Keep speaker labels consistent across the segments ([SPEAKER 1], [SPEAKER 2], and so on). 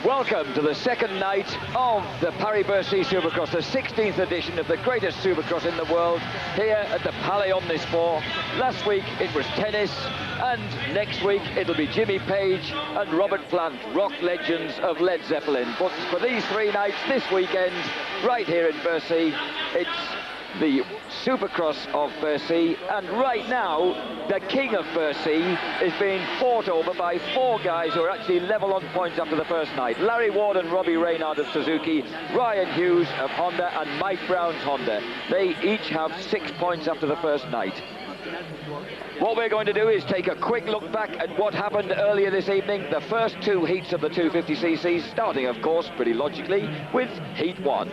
[SPEAKER 1] Welcome to the second night of the Bercy Supercross, the 16th edition of the greatest Supercross in the world, here at the Palais Omnisport. Last week it was tennis, and next week it'll be Jimmy Page and Robert Plant, rock legends of Led Zeppelin. But for these 3 nights this weekend, right here in Bercy, it's the Supercross of Bercy, and right now the king of Bercy is being fought over by 4 guys who are actually level on points after the first night. Larry Ward and Robbie Reynard of Suzuki, Ryan Hughes of Honda and Mike Brown's Honda. They each have 6 points after the first night. What we're going to do is take a quick look back at what happened earlier this evening. The first 2 heats of the 250cc's, starting of course pretty logically with Heat 1.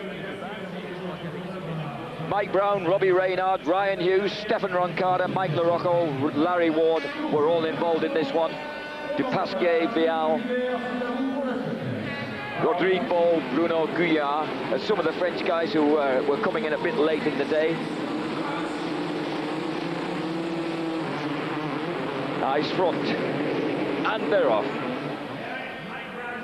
[SPEAKER 1] Mike Brown, Robbie Reynard, Ryan Hughes, Stefan Roncada, Mike LaRocco, Larry Ward were all involved in this one. Dupasquier, Vial, Rodrigo, Bruno Guyard, and some of the French guys who were coming in a bit late in the day. Nice front, and they're off.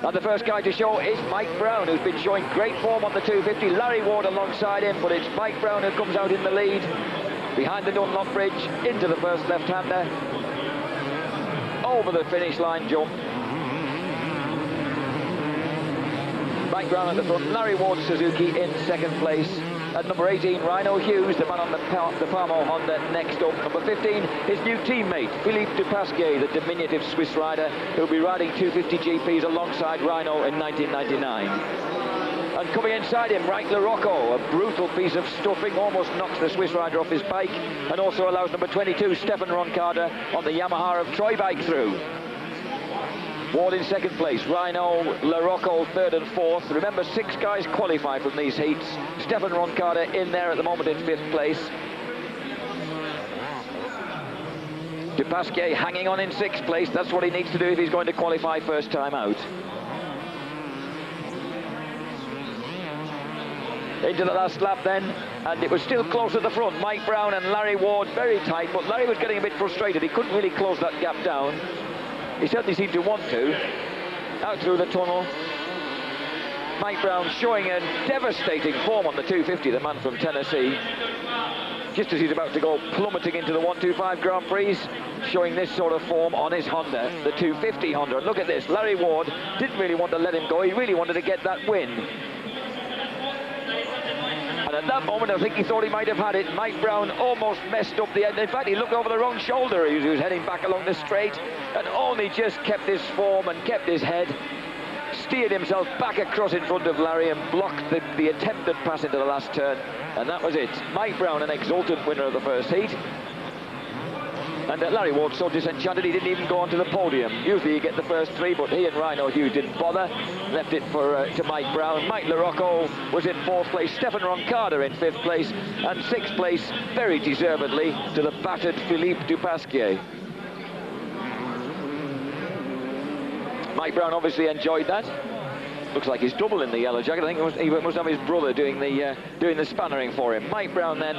[SPEAKER 1] And the first guy to show is Mike Brown, who's been showing great form on the 250. Larry Ward alongside him, but it's Mike Brown who comes out in the lead. Behind the Dunlop Bridge, into the first left-hander. Over the finish line jump. Mike Brown at the front, Larry Ward Suzuki in second place. At number 18, Rhino Hughes, the man on the Parmo Honda, next up. Number 15, his new teammate, Philippe Dupasquier, the diminutive Swiss rider, who'll be riding 250 GPs alongside Rhino in 1999. And coming inside him, Mike LaRocco, a brutal piece of stuffing, almost knocks the Swiss rider off his bike, and also allows number 22, Stefan Roncada, on the Yamaha of Troy bike through. Ward in second place, Rhino, LaRocco third and fourth. Remember, 6 guys qualify from these heats. Stefan Roncada in there at the moment in 5th place. Dupasquier hanging on in 6th place. That's what he needs to do if he's going to qualify first time out. Into the last lap then, and it was still close at the front. Mike Brown and Larry Ward very tight, but Larry was getting a bit frustrated. He couldn't really close that gap down. He certainly seemed to want to. Out through the tunnel. Mike Brown showing a devastating form on the 250, the man from Tennessee. Just as he's about to go plummeting into the 125 Grand Prix, showing this sort of form on his Honda, the 250 Honda. And look at this, Larry Ward didn't really want to let him go. He really wanted to get that win. And at that moment, I think he thought he might have had it. Mike Brown almost messed up the end. In fact, he looked over the wrong shoulder. He was heading back along the straight and only just kept his form and kept his head. Steered himself back across in front of Larry and blocked the attempted pass into the last turn. And that was it. Mike Brown, an exultant winner of the first heat. And Larry Ward so disenchanted he didn't even go onto the podium. Usually you get the first 3, but he and Rhino Hughes didn't bother. Left it to Mike Brown. Mike LaRocco was in 4th place. Stefan Roncada in 5th place. And 6th place, very deservedly, to the battered Philippe Dupasquier. Mike Brown obviously enjoyed that. Looks like he's double in the yellow jacket. I think he must have his brother doing the spannering for him. Mike Brown then,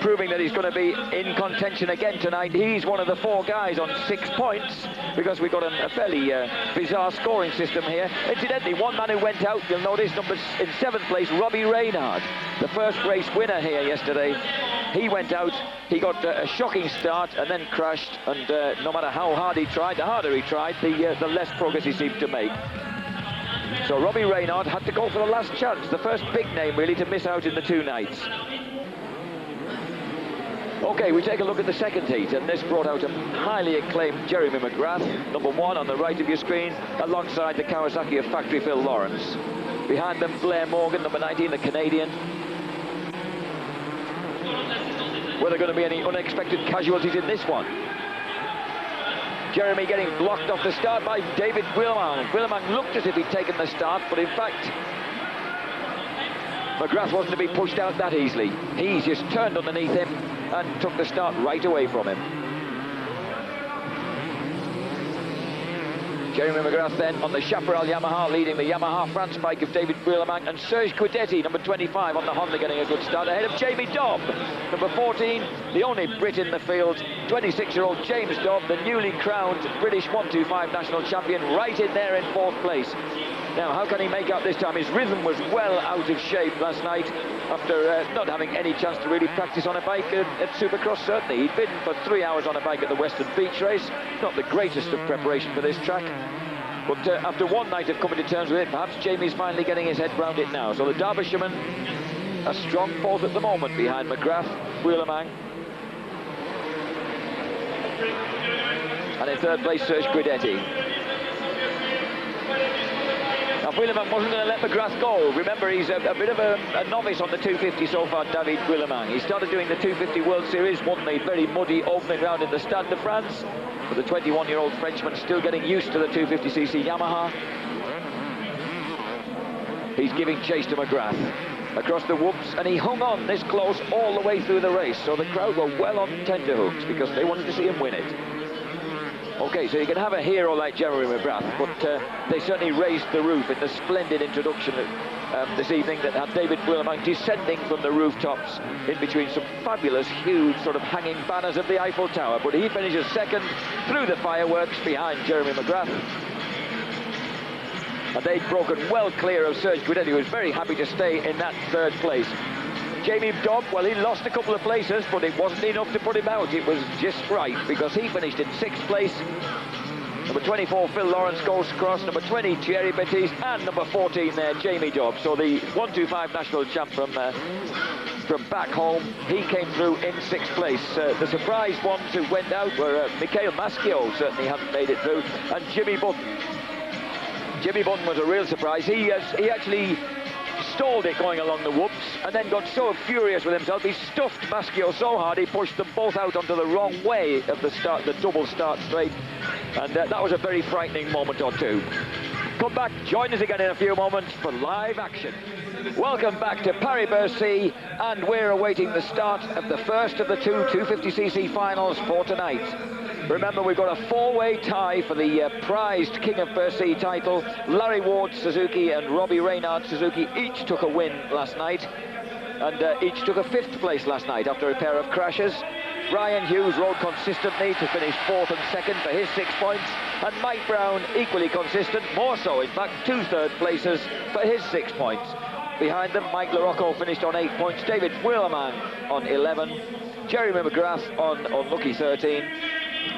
[SPEAKER 1] proving that he's going to be in contention again tonight. He's one of the 4 guys on 6 points, because we've got a fairly bizarre scoring system here. Incidentally, one man who went out, you'll notice, in 7th place, Robbie Reynard, the first race winner here yesterday. He went out, he got a shocking start and then crashed, and no matter how hard he tried, the harder he tried, the less progress he seemed to make. So Robbie Reynard had to go for the last chance, the first big name really to miss out in the 2 nights. Okay, we take a look at the second heat, and this brought out a highly acclaimed Jeremy McGrath, number 1 on the right of your screen, alongside the Kawasaki of factory Phil Lawrence. Behind them, Blair Morgan, number 19, the Canadian. Were there going to be any unexpected casualties in this one? Jeremy getting blocked off the start by David Guillemang. Guillemang looked as if he'd taken the start, but in fact, McGrath wasn't to be pushed out that easily. He just turned underneath him and took the start right away from him. Jeremy McGrath then on the Chaparral Yamaha, leading the Yamaha France bike of David Wheelerman, and Serge Guidetti, number 25, on the Honda, getting a good start ahead of Jamie Dobb. Number 14, the only Brit in the field, 26-year-old James Dobb, the newly crowned British 125 national champion, right in there in 4th place. Now, how can he make up this time? His rhythm was well out of shape last night after not having any chance to really practice on a bike at Supercross, certainly. He'd been for 3 hours on a bike at the Western Beach race. Not the greatest of preparation for this track. But after one night of coming to terms with it, perhaps Jamie's finally getting his head round it now. So the Derbyshireman, a strong 4th at the moment behind McGrath, Wheelerman. And in 3rd place, Serge Guidetti. Now, Wheelerman wasn't going to let McGrath go. Remember, he's a bit of a novice on the 250 so far, David Wheelerman. He started doing the 250 World Series, won the very muddy opening round in the Stade de France. But the 21-year-old Frenchman still getting used to the 250cc Yamaha. He's giving chase to McGrath across the whoops, and he hung on this close all the way through the race. So the crowd were well on tenterhooks because they wanted to see him win it. Okay, so you can have a hero like Jeremy McGrath, but they certainly raised the roof in the splendid introduction this evening that had David Wheelerman descending from the rooftops in between some fabulous, huge, sort of hanging banners of the Eiffel Tower. But he finishes 2nd through the fireworks behind Jeremy McGrath. And they'd broken well clear of Serge Guidetti, who was very happy to stay in that 3rd place. Jamie Dobb, well, he lost a couple of places, but it wasn't enough to put him out. It was just right, because he finished in 6th place. Number 24, Phil Lawrence goes across. Number 20, Thierry Bettis, and number 14 there, Jamie Dobb. So the 125 national champ from back home, he came through in 6th place. The surprise ones who went out were Michael Maschio, certainly hadn't made it through, and Jimmy Button. Jimmy Button was a real surprise. He actually stalled it going along the whoops and then got so furious with himself he stuffed Maschio so hard he pushed them both out onto the wrong way of the double start straight, and that was a very frightening moment or two. Come back, join us again in a few moments for live action. Welcome back to Paris-Bercy, and we're awaiting the start of the first of the two 250cc finals for tonight. Remember, we've got a 4-way tie for the prized King of Bercy title. Larry Ward Suzuki and Robbie Reynard Suzuki each took a win last night, and each took a 5th place last night after a pair of crashes. Brian Hughes rode consistently to finish 4th and 2nd for his 6 points, and Mike Brown equally consistent, more so in fact, 2 3rd places for his 6 points. Behind them, Mike LaRocco finished on 8 points, David Wheelerman on 11, Jeremy McGrath on unlucky 13.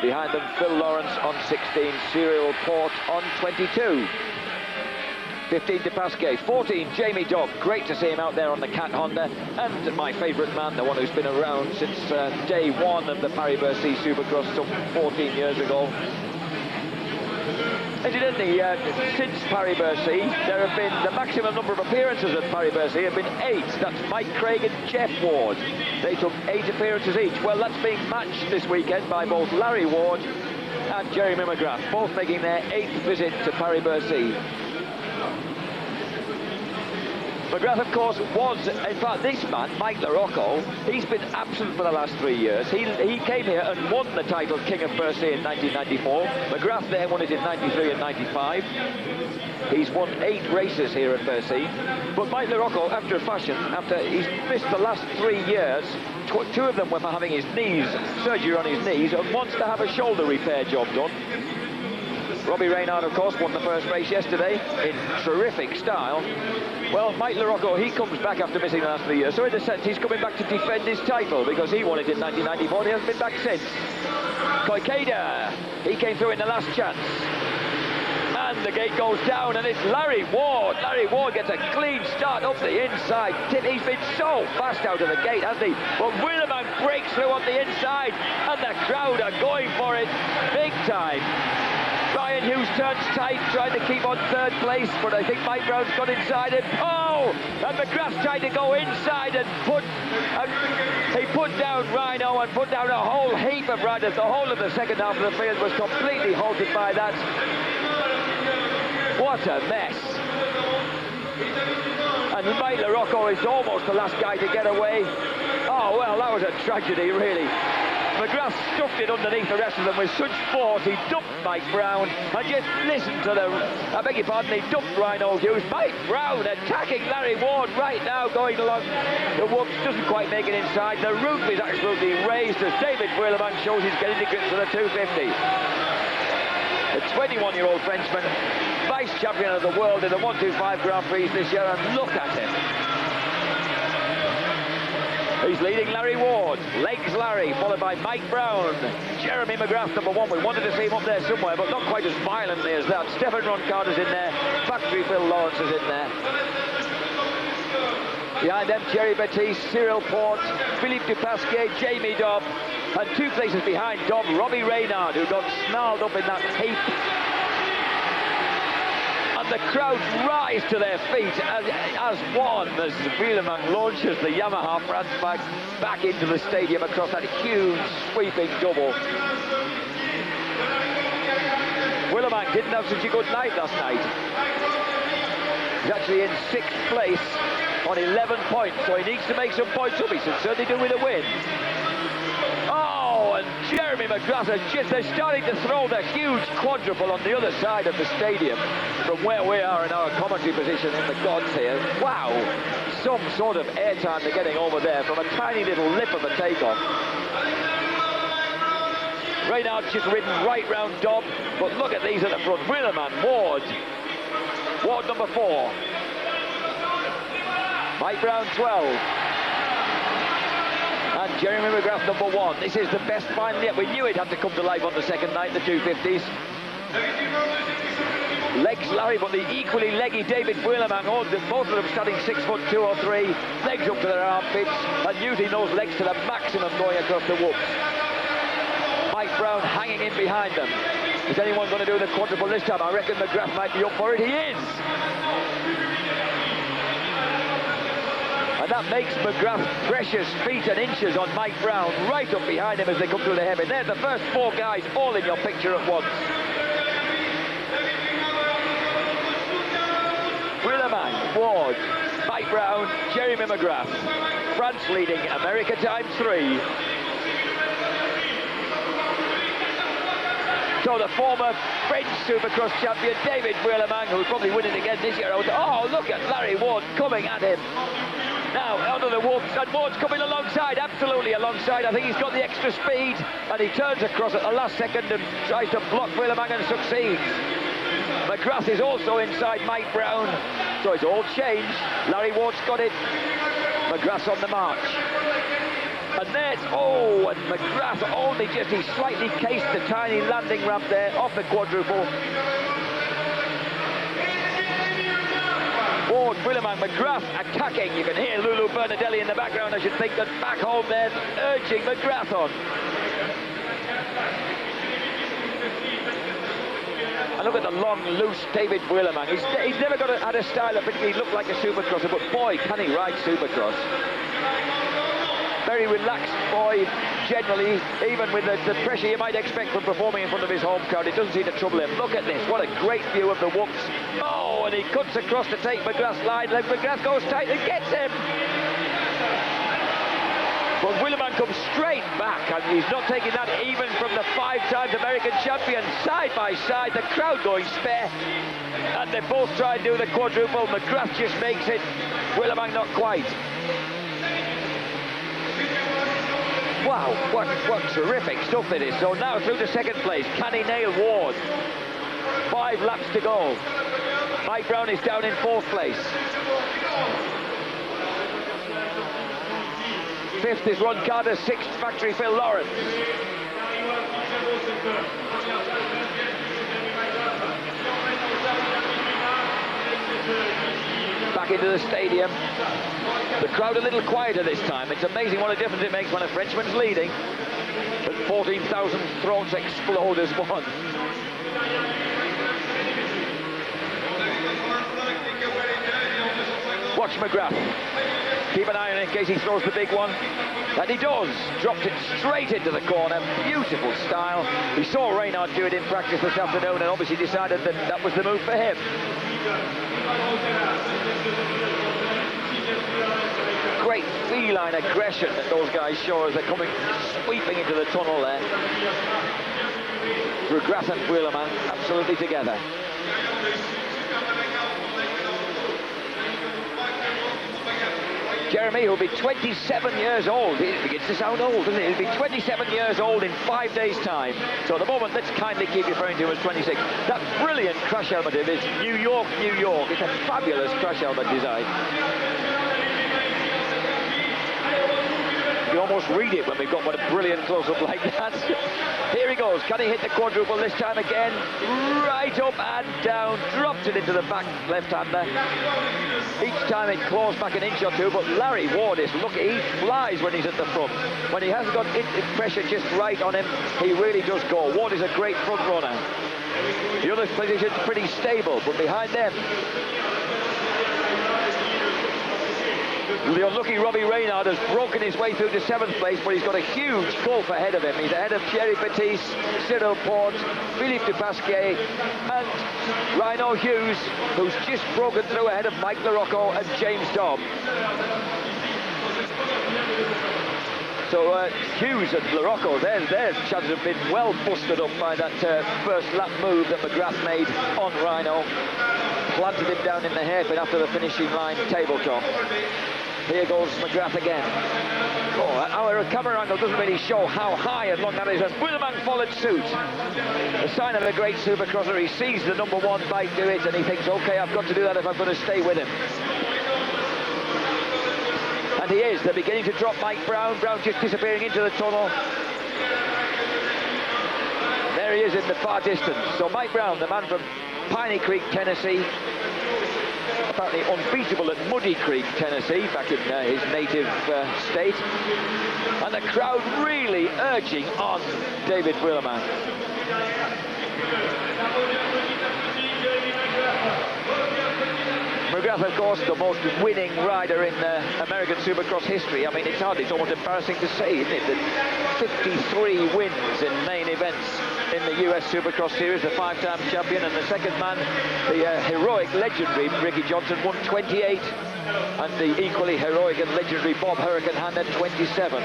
[SPEAKER 1] Behind them, Phil Lawrence on 16, Cyril Port on 22. 15 De Pasquet, 14 Jamie Dobb, great to see him out there on the Cat Honda, and my favourite man, the one who's been around since day one of the Paris-Bercy Supercross some 14 years ago. Incidentally, since Paris-Bercy, there have been the maximum number of appearances at Paris-Bercy have been 8. That's Mike Craig and Jeff Ward. They took 8 appearances each. Well, that's being matched this weekend by both Larry Ward and Jeremy McGrath, both making their 8th visit to Paris-Bercy. McGrath, of course, was, in fact, this man, Mike LaRocco, he's been absent for the last 3 years. He came here and won the title King of Bercy in 1994. McGrath there won it in 93 and 95. He's won 8 races here at Bercy. But Mike LaRocco, after a fashion, after he's missed the last 3 years, 2 of them were for having his knees, surgery on his knees, and wants to have a shoulder repair job done. Robbie Reynard, of course, won the first race yesterday in terrific style. Well, Mike LaRocco, he comes back after missing the last 3 years, so in a sense he's coming back to defend his title because he won it in 1994 and he hasn't been back since. Koikeda, he came through in the last chance. And the gate goes down and it's Larry Ward. Larry Ward gets a clean start up the inside. He's been so fast out of the gate, hasn't he? But Wheelerman breaks through on the inside and the crowd are going for it big time. Brian Hughes turns tight, trying to keep on 3rd place, but I think Mike Brown's got inside him. Oh! And McGrath tried to go inside and he put down Rhino and put down a whole heap of riders. The whole of the second half of the field was completely halted by that. What a mess. And Mike LaRocco is almost the last guy to get away. Oh, well, that was a tragedy, really. McGrath stuffed it underneath the rest of them with such force. He dumped Mike Brown, and just listen to I beg your pardon, he dumped Rhino Hughes. Mike Brown attacking Larry Ward right now, going along the whoops, doesn't quite make it inside. The roof is absolutely raised as David Wheelerman shows he's getting to grips with a 250. The 21-year-old Frenchman, vice champion of the world in the 125 Grand Prix this year, and look at him. He's leading Larry Ward, legs Larry, followed by Mike Brown. Jeremy McGrath, number one. We wanted to see him up there somewhere, but not quite as violently as that. Stefan Roncarter's in there. Factory Phil Lawrence is in there. Behind them, Jerry Baptiste, Cyril Port, Philippe Dupasquier, Jamie Dobb. And 2 places behind Dobb, Robbie Reynard, who got snarled up in that heap. The crowd rise to their feet as one as Wheelerman launches the Yamaha France back into the stadium across that huge sweeping double. Wheelerman didn't have such a good night last night. He's actually in 6th place on 11 points, so he needs to make some points up. He should certainly do with a win. Oh, and Jeremy McGrath they're starting to throw the huge quadruple on the other side of the stadium from where we are in our commentary position in the gods here. Wow, some sort of airtime they're getting over there from a tiny little lip of a takeoff. Reynard's just ridden right round Dobb, but look at these at the front. Wheelerman, Ward number 4. Mike Brown 12. And Jeremy McGrath number 1. This is the best final yet. We knew it had to come to life on the second night, the 250s. Legs Larry, but the equally leggy David Wheelerman, both of them standing 6'2" or 3, legs up to their armpits, and using those legs to the maximum going across the whoops. Mike Brown hanging in behind them. Is anyone going to do the quadruple this time? I reckon McGrath might be up for it. He is! And that makes McGrath precious feet and inches on Mike Brown, right up behind him as they come through the heaven. They're the first 4 guys all in your picture at once. Wheelerman, Ward, Mike Brown, Jeremy McGrath. France leading America times 3. So the former French Supercross champion, David Wheelerman, who'll probably win it again this year. Oh, look at Larry Ward coming at him. Now, under the whoops, and Ward's coming alongside, absolutely alongside. I think he's got the extra speed, and he turns across at the last second and tries to block Wheelerman and succeeds. McGrath is also inside Mike Brown, so it's all changed. Larry Ward's got it. McGrath's on the march. And there's, and McGrath only he slightly cased the tiny landing ramp there off the quadruple. Ward, Wheelerman, McGrath attacking. You can hear Lulu Bernadelli in the background, I should think, that back home there, urging McGrath on. And look at the long, loose David Wheelerman. He's never had a style that particularly looked like a supercrosser, but boy, can he ride supercross. Very relaxed boy, generally, even with the pressure you might expect from performing in front of his home crowd. It doesn't seem to trouble him. Look at this, what a great view of the whoops. Oh, and he cuts across to take McGrath's line. Then McGrath goes tight and gets him. But Wheelerman comes straight back, and he's not taking that even from the 5-time American champion. Side by side, the crowd going spare. And they both try and do the quadruple. McGrath just makes it. Wheelerman not quite. Wow, what terrific stuff it is. So now through to second place, can he nail Ward? 5 laps to go. Mike Brown is down in 4th place. 5th is Ron Carter, 6th Factory Phil Lawrence. Back into the stadium. The crowd a little quieter this time. It's amazing what a difference it makes when a Frenchman's leading. But 14,000 throats explode as one. Watch McGrath. Keep an eye on it in case he throws the big one. And he does. Dropped it straight into the corner. Beautiful style. We saw Reynard do it in practice this afternoon and obviously decided that that was the move for him. great feline aggression that those guys show as they're coming, sweeping into the tunnel there. McGrath and Wheelerman absolutely together. Jeremy, who'll be 27 years old. He begins to sound old, doesn't he? He'll be 27 years old in 5 days' time. So at the moment, let's kindly keep referring to him as 26. That brilliant crash helmet of his, New York, New York. It's a fabulous crash helmet design. You almost read it when we've got one a brilliant close-up like that. Here he goes. Can he hit the quadruple this time again? Right up and down. Dropped it into the back left-hander. Each time it claws back an inch or two, but Larry Ward is lucky. He flies when he's at the front. When he hasn't got pressure just right on him, he really does go. Ward is a great front runner. The other position's pretty stable, but behind them, the unlucky Robbie Reynard has broken his way through to 7th place, but he's got a huge gulf ahead of him. He's ahead of Thierry Batiste, Cyril Port, Philippe Dupasquier, and Rhino Hughes, who's just broken through ahead of Mike LaRocco and James Dobb. So Hughes and LaRocco, their chances have been well busted up by that first lap move that McGrath made on Rhino. Planted him down in the hairpin after the finishing line tabletop. Here goes McGrath again. Oh, our camera angle doesn't really show how high and long that is. And Wheelerman followed suit. The sign of a great supercrosser. He sees the #1 bike do it and he thinks, okay, I've got to do that if I'm going to stay with him. And he is. They're beginning to drop Mike Brown. Brown just disappearing into the tunnel. There he is in the far distance. So Mike Brown, the man from Piney Creek, Tennessee, apparently unbeatable at Muddy Creek, Tennessee, back in his native state. And the crowd really urging on David Wheelerman. McGrath, of course, the most winning rider in American Supercross history. I mean, it's almost embarrassing to say, isn't it, that 53 wins in main events in the US Supercross Series, the 5-time champion, and the second man, the heroic, legendary Ricky Johnson, won 28, and the equally heroic and legendary Bob Hurricane Hand had 27.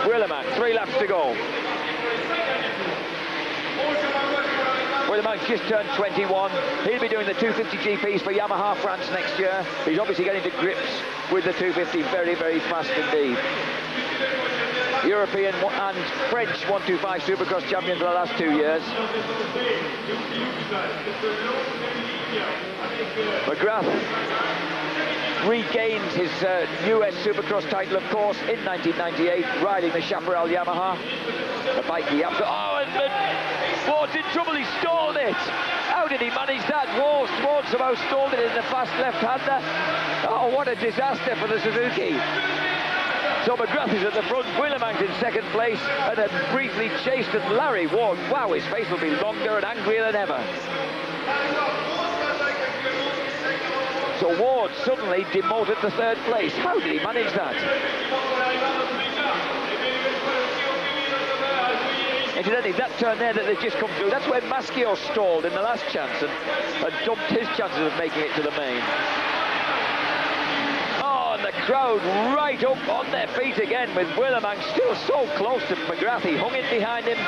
[SPEAKER 1] Wheelerman, 3 laps to go. Wheelerman just turned 21. He'll be doing the 250 GPs for Yamaha France next year. He's obviously getting to grips with the 250 very, very fast indeed. European and French 125 Supercross champions for the last 2 years. McGrath regained his US Supercross title, of course, in 1998, riding the Chaparral Yamaha. The bike he absolutely... Oh, and Ward's in trouble, he stalled it. How did he manage that? Ward somehow stalled it in the fast left-hander. Oh, what a disaster for the Suzuki. So McGrath is at the front, Wheelerman's in 2nd place, and then briefly chased at Larry Ward. Wow, his face will be longer and angrier than ever. So Ward suddenly demoted to 3rd place. How did he manage that? Incidentally, that turn there that they've just come through, that's where Maschio stalled in the last chance and dumped his chances of making it to the main. Oh, and the crowd right up on their feet again with Wheelerman still so close to McGrath. He hung in behind him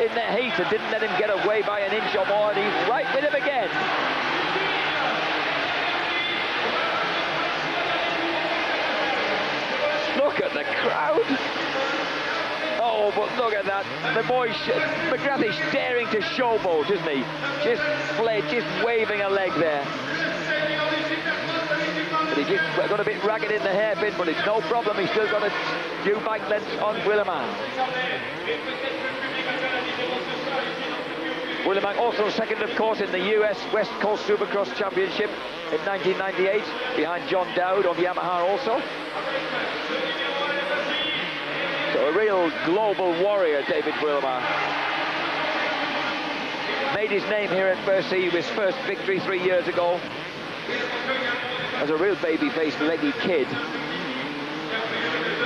[SPEAKER 1] in the heat and didn't let him get away by an inch or more, and he's right with him again. Look at the crowd. Oh, but look at that. The boy, McGrath is daring to showboat, isn't he? Just waving a leg there. But he just got a bit ragged in the hairpin, but it's no problem. He's still got a few bike lengths on Wheelerman. Wheelerman also 2nd, of course, in the US West Coast Supercross Championship in 1998, behind John Dowd of Yamaha also. So a real global warrior, David Wheelerman. Made his name here at Bercy, his first victory 3 years ago, as a real baby-faced, leggy kid.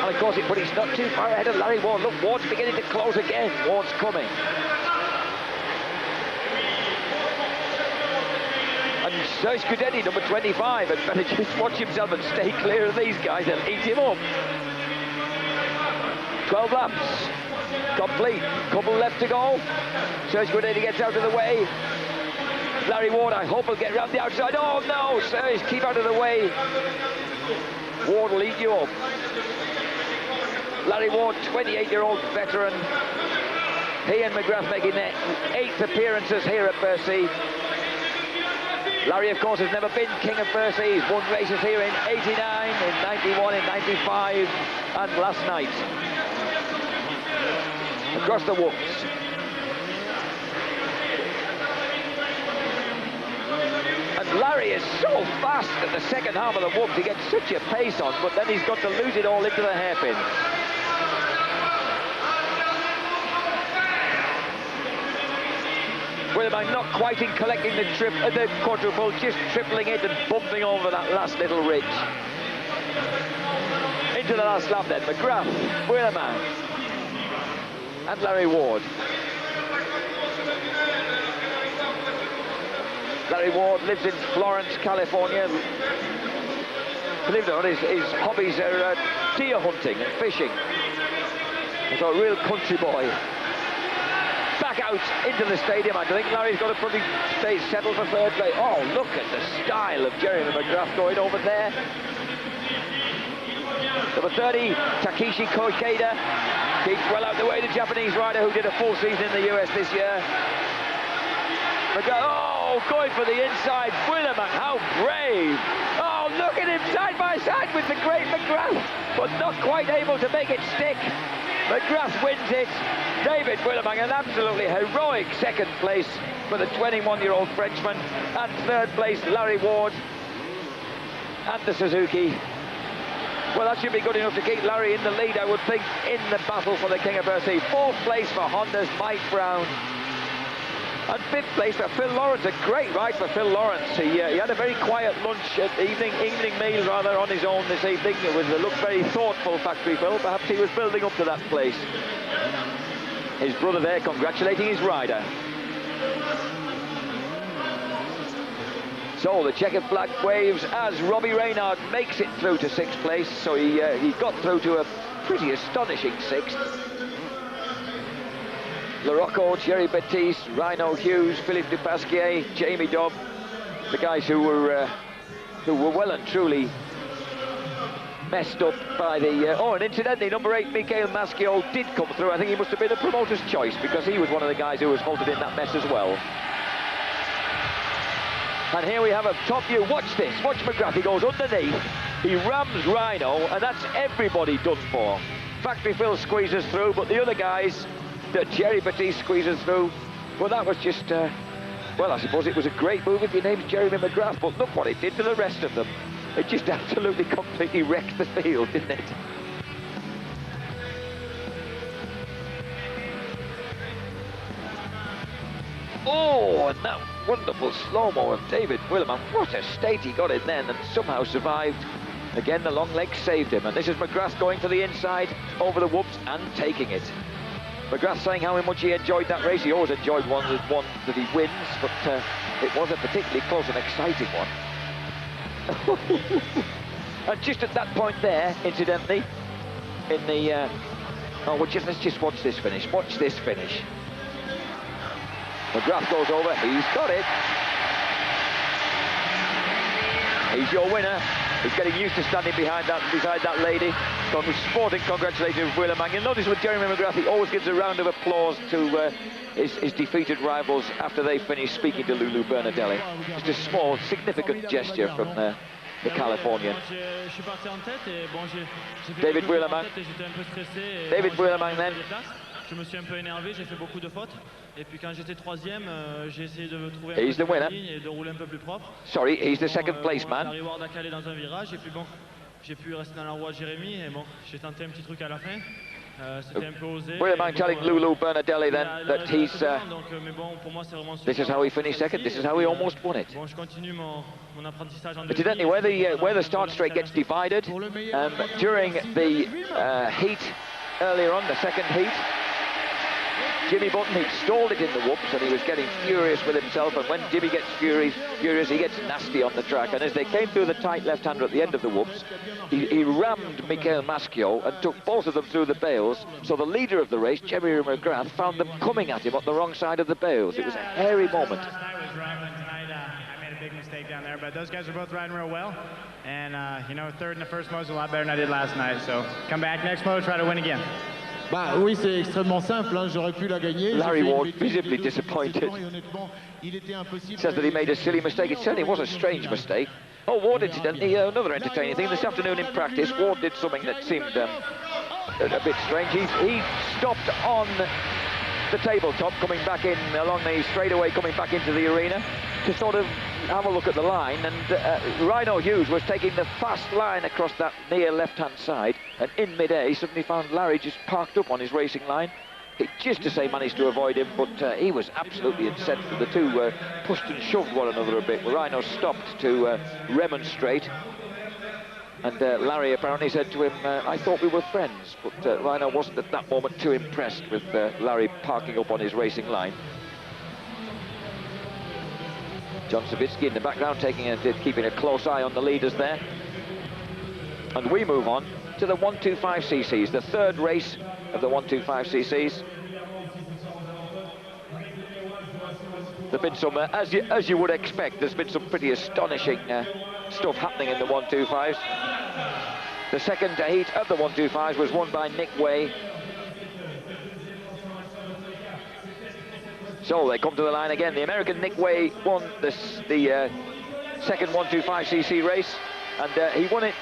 [SPEAKER 1] And of course, but he's not too far ahead of Larry Ward. Look, Ward's beginning to close again. Ward's coming. And Serge Cudetti, number 25, had better just watch himself and stay clear of these guys. They'll eat him up. 12 laps. Complete. Couple left to go. Serge Cudetti gets out of the way. Larry Ward, I hope, will get round the outside. Oh no, Serge, keep out of the way. Ward will eat you up. Larry Ward, 28-year-old veteran. He and McGrath making their 8th appearances here at Bercy. Larry, of course, has never been king of Bercy. He's won races here in 89, in 91, in 95, and last night. Across the whoops. And Larry is so fast at the second half of the whoops. He gets such a pace on, but then he's got to lose it all into the hairpin. Willemang not quite in collecting the quadruple, just tripling it and bumping over that last little ridge. Into the last lap then, McGrath, Willemang, and Larry Ward. Larry Ward lives in Florence, California. Believe it or not, his hobbies are deer hunting and fishing. He's a real country boy. Back out into the stadium. I think Larry's got to probably stay settled for third place. Oh, look at the style of Jeremy McGrath going over there. Number 30, Takeshi Koikeda, keeps well out the way, the Japanese rider who did a full season in the US this year. McGrath, oh, going for the inside. Willemang, how brave. Oh, look at him side by side with the great McGrath, but not quite able to make it stick. McGrath wins it. David Willemang, an absolutely heroic second place for the 21-year-old Frenchman, and third place Larry Ward and the Suzuki. Well, that should be good enough to keep Larry in the lead, I would think, in the battle for the King of Bercy. Fourth place for Honda's Mike Brown. And fifth place for Phil Lawrence. A great ride for Phil Lawrence. He had a very quiet lunch at evening meal rather on his own this evening. It looked very thoughtful, Factory Phil. Perhaps he was building up to that place. His brother there congratulating his rider. So the checkered flag waves as Robbie Reynard makes it through to sixth place. So he got through to a pretty astonishing sixth. Larocco, Thierry Baptiste, Rhino Hughes, Philippe Dupasquier, Jamie Dobb, the guys who were well and truly messed up by the... oh, and incidentally, number 8, Mikhail Maskiol, did come through. I think he must have been a promoter's choice, because he was one of the guys who was halted in that mess as well. And here we have a top view. Watch this. Watch McGrath. He goes underneath. He rams Rhino, and that's everybody done for. Factory Phil squeezes through, but the other guys... that Thierry Baptiste squeezes through. Well, that was just, well, I suppose it was a great move if your name's Jeremy McGrath, but look what it did to the rest of them. It just absolutely completely wrecked the field, didn't it? Oh, and that wonderful slow-mo of David Willemang. What a state he got in then and somehow survived. Again, the long leg saved him. And this is McGrath going for the inside, over the whoops, and taking it. McGrath saying how much he enjoyed that race. He always enjoyed one that he wins, but it was a particularly close and exciting one. And just at that point there, incidentally, in the... oh, let's just watch this finish. Watch this finish. McGrath goes over. He's got it. He's your winner. He's getting used to standing beside that lady. So sporting congratulations with Willemang. You'll notice with Jeremy McGrath, he always gives a round of applause to his defeated rivals after they finish, speaking to Lulu Bernadelli. Just a small, significant gesture from the Californian. David Willemang. David Willemang then.
[SPEAKER 2] Je me suis un peu énervé, j'ai fait beaucoup de fautes. Et puis quand j'étais troisième, j'ai essayé de trouver
[SPEAKER 1] un peu
[SPEAKER 2] de ligne et de rouler un peu plus propre.
[SPEAKER 1] Sorry, he's the second place man.
[SPEAKER 2] Larry Ward a calé dans un virage et puis bon, j'ai pu rester dans la roue de Jérémy et bon, j'ai tenté un petit truc à la fin. C'était un peu osé.
[SPEAKER 1] Willemang telling Lulu Bernadelli then that he's this is how he finished second, this is how he almost won it.
[SPEAKER 2] Bon, je continue mon apprentissage en
[SPEAKER 1] Incidentally, where the start straight gets divided, during the heat earlier on, the second heat, Jimmy Button, he'd stalled it in the whoops and he was getting furious with himself, and when Jimmy gets furious, he gets nasty on the track. And as they came through the tight left-hander at the end of the whoops, he rammed Michael Maschio and took both of them through the bales. So the leader of the race, Jerry McGrath, found them coming at him on the wrong side of the bales. It was a hairy moment.
[SPEAKER 2] I made a big mistake down there, but those guys are both riding real well. And, you know, third in the first mode's a lot better than I did last night. So come back next mode, try to win again.
[SPEAKER 3] Bah oui, c'est extrêmement simple, hein. J'aurais pu la gagner.
[SPEAKER 1] Larry Ward visibly disappointed. Says that he made a silly mistake. It certainly was a strange mistake. Oh, Ward, incidentally, another entertaining thing. This afternoon in practice, Ward did something that seemed a bit strange. He stopped on the tabletop, coming back in along the straightaway, coming back into the arena to sort of have a look at the line, and Rhino Hughes was taking the fast line across that near left-hand side, and in mid-air he suddenly found Larry just parked up on his racing line. He just to say managed to avoid him, but he was absolutely incensed. The two pushed and shoved one another a bit. Rhino stopped to remonstrate, and Larry apparently said to him, I thought we were friends, but Rhino wasn't at that moment too impressed with Larry parking up on his racing line. John Savitsky in the background keeping a close eye on the leaders there. And we move on to the 125cc's, the third race of the 125cc's. There've been some, as you would expect, there's been some pretty astonishing stuff happening in the 125s. The second heat of the 125s was won by Nick Way. So they come to the line again. The American Nick Way won the second 125cc race, and he won it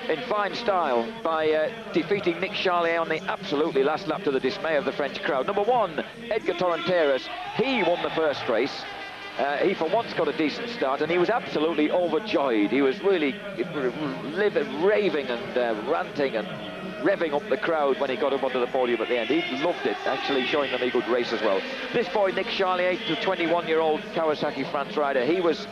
[SPEAKER 1] in fine style by defeating Nick Charlier on the absolutely last lap, to the dismay of the French crowd. Number one, Edgar Torrenteras, he won the first race. He for once got a decent start, and he was absolutely overjoyed. He was really raving and ranting and revving up the crowd when he got up onto the podium at the end. He loved it, actually showing them he could race as well. This boy, Nick Charlier, the 21-year-old Kawasaki France rider, he looked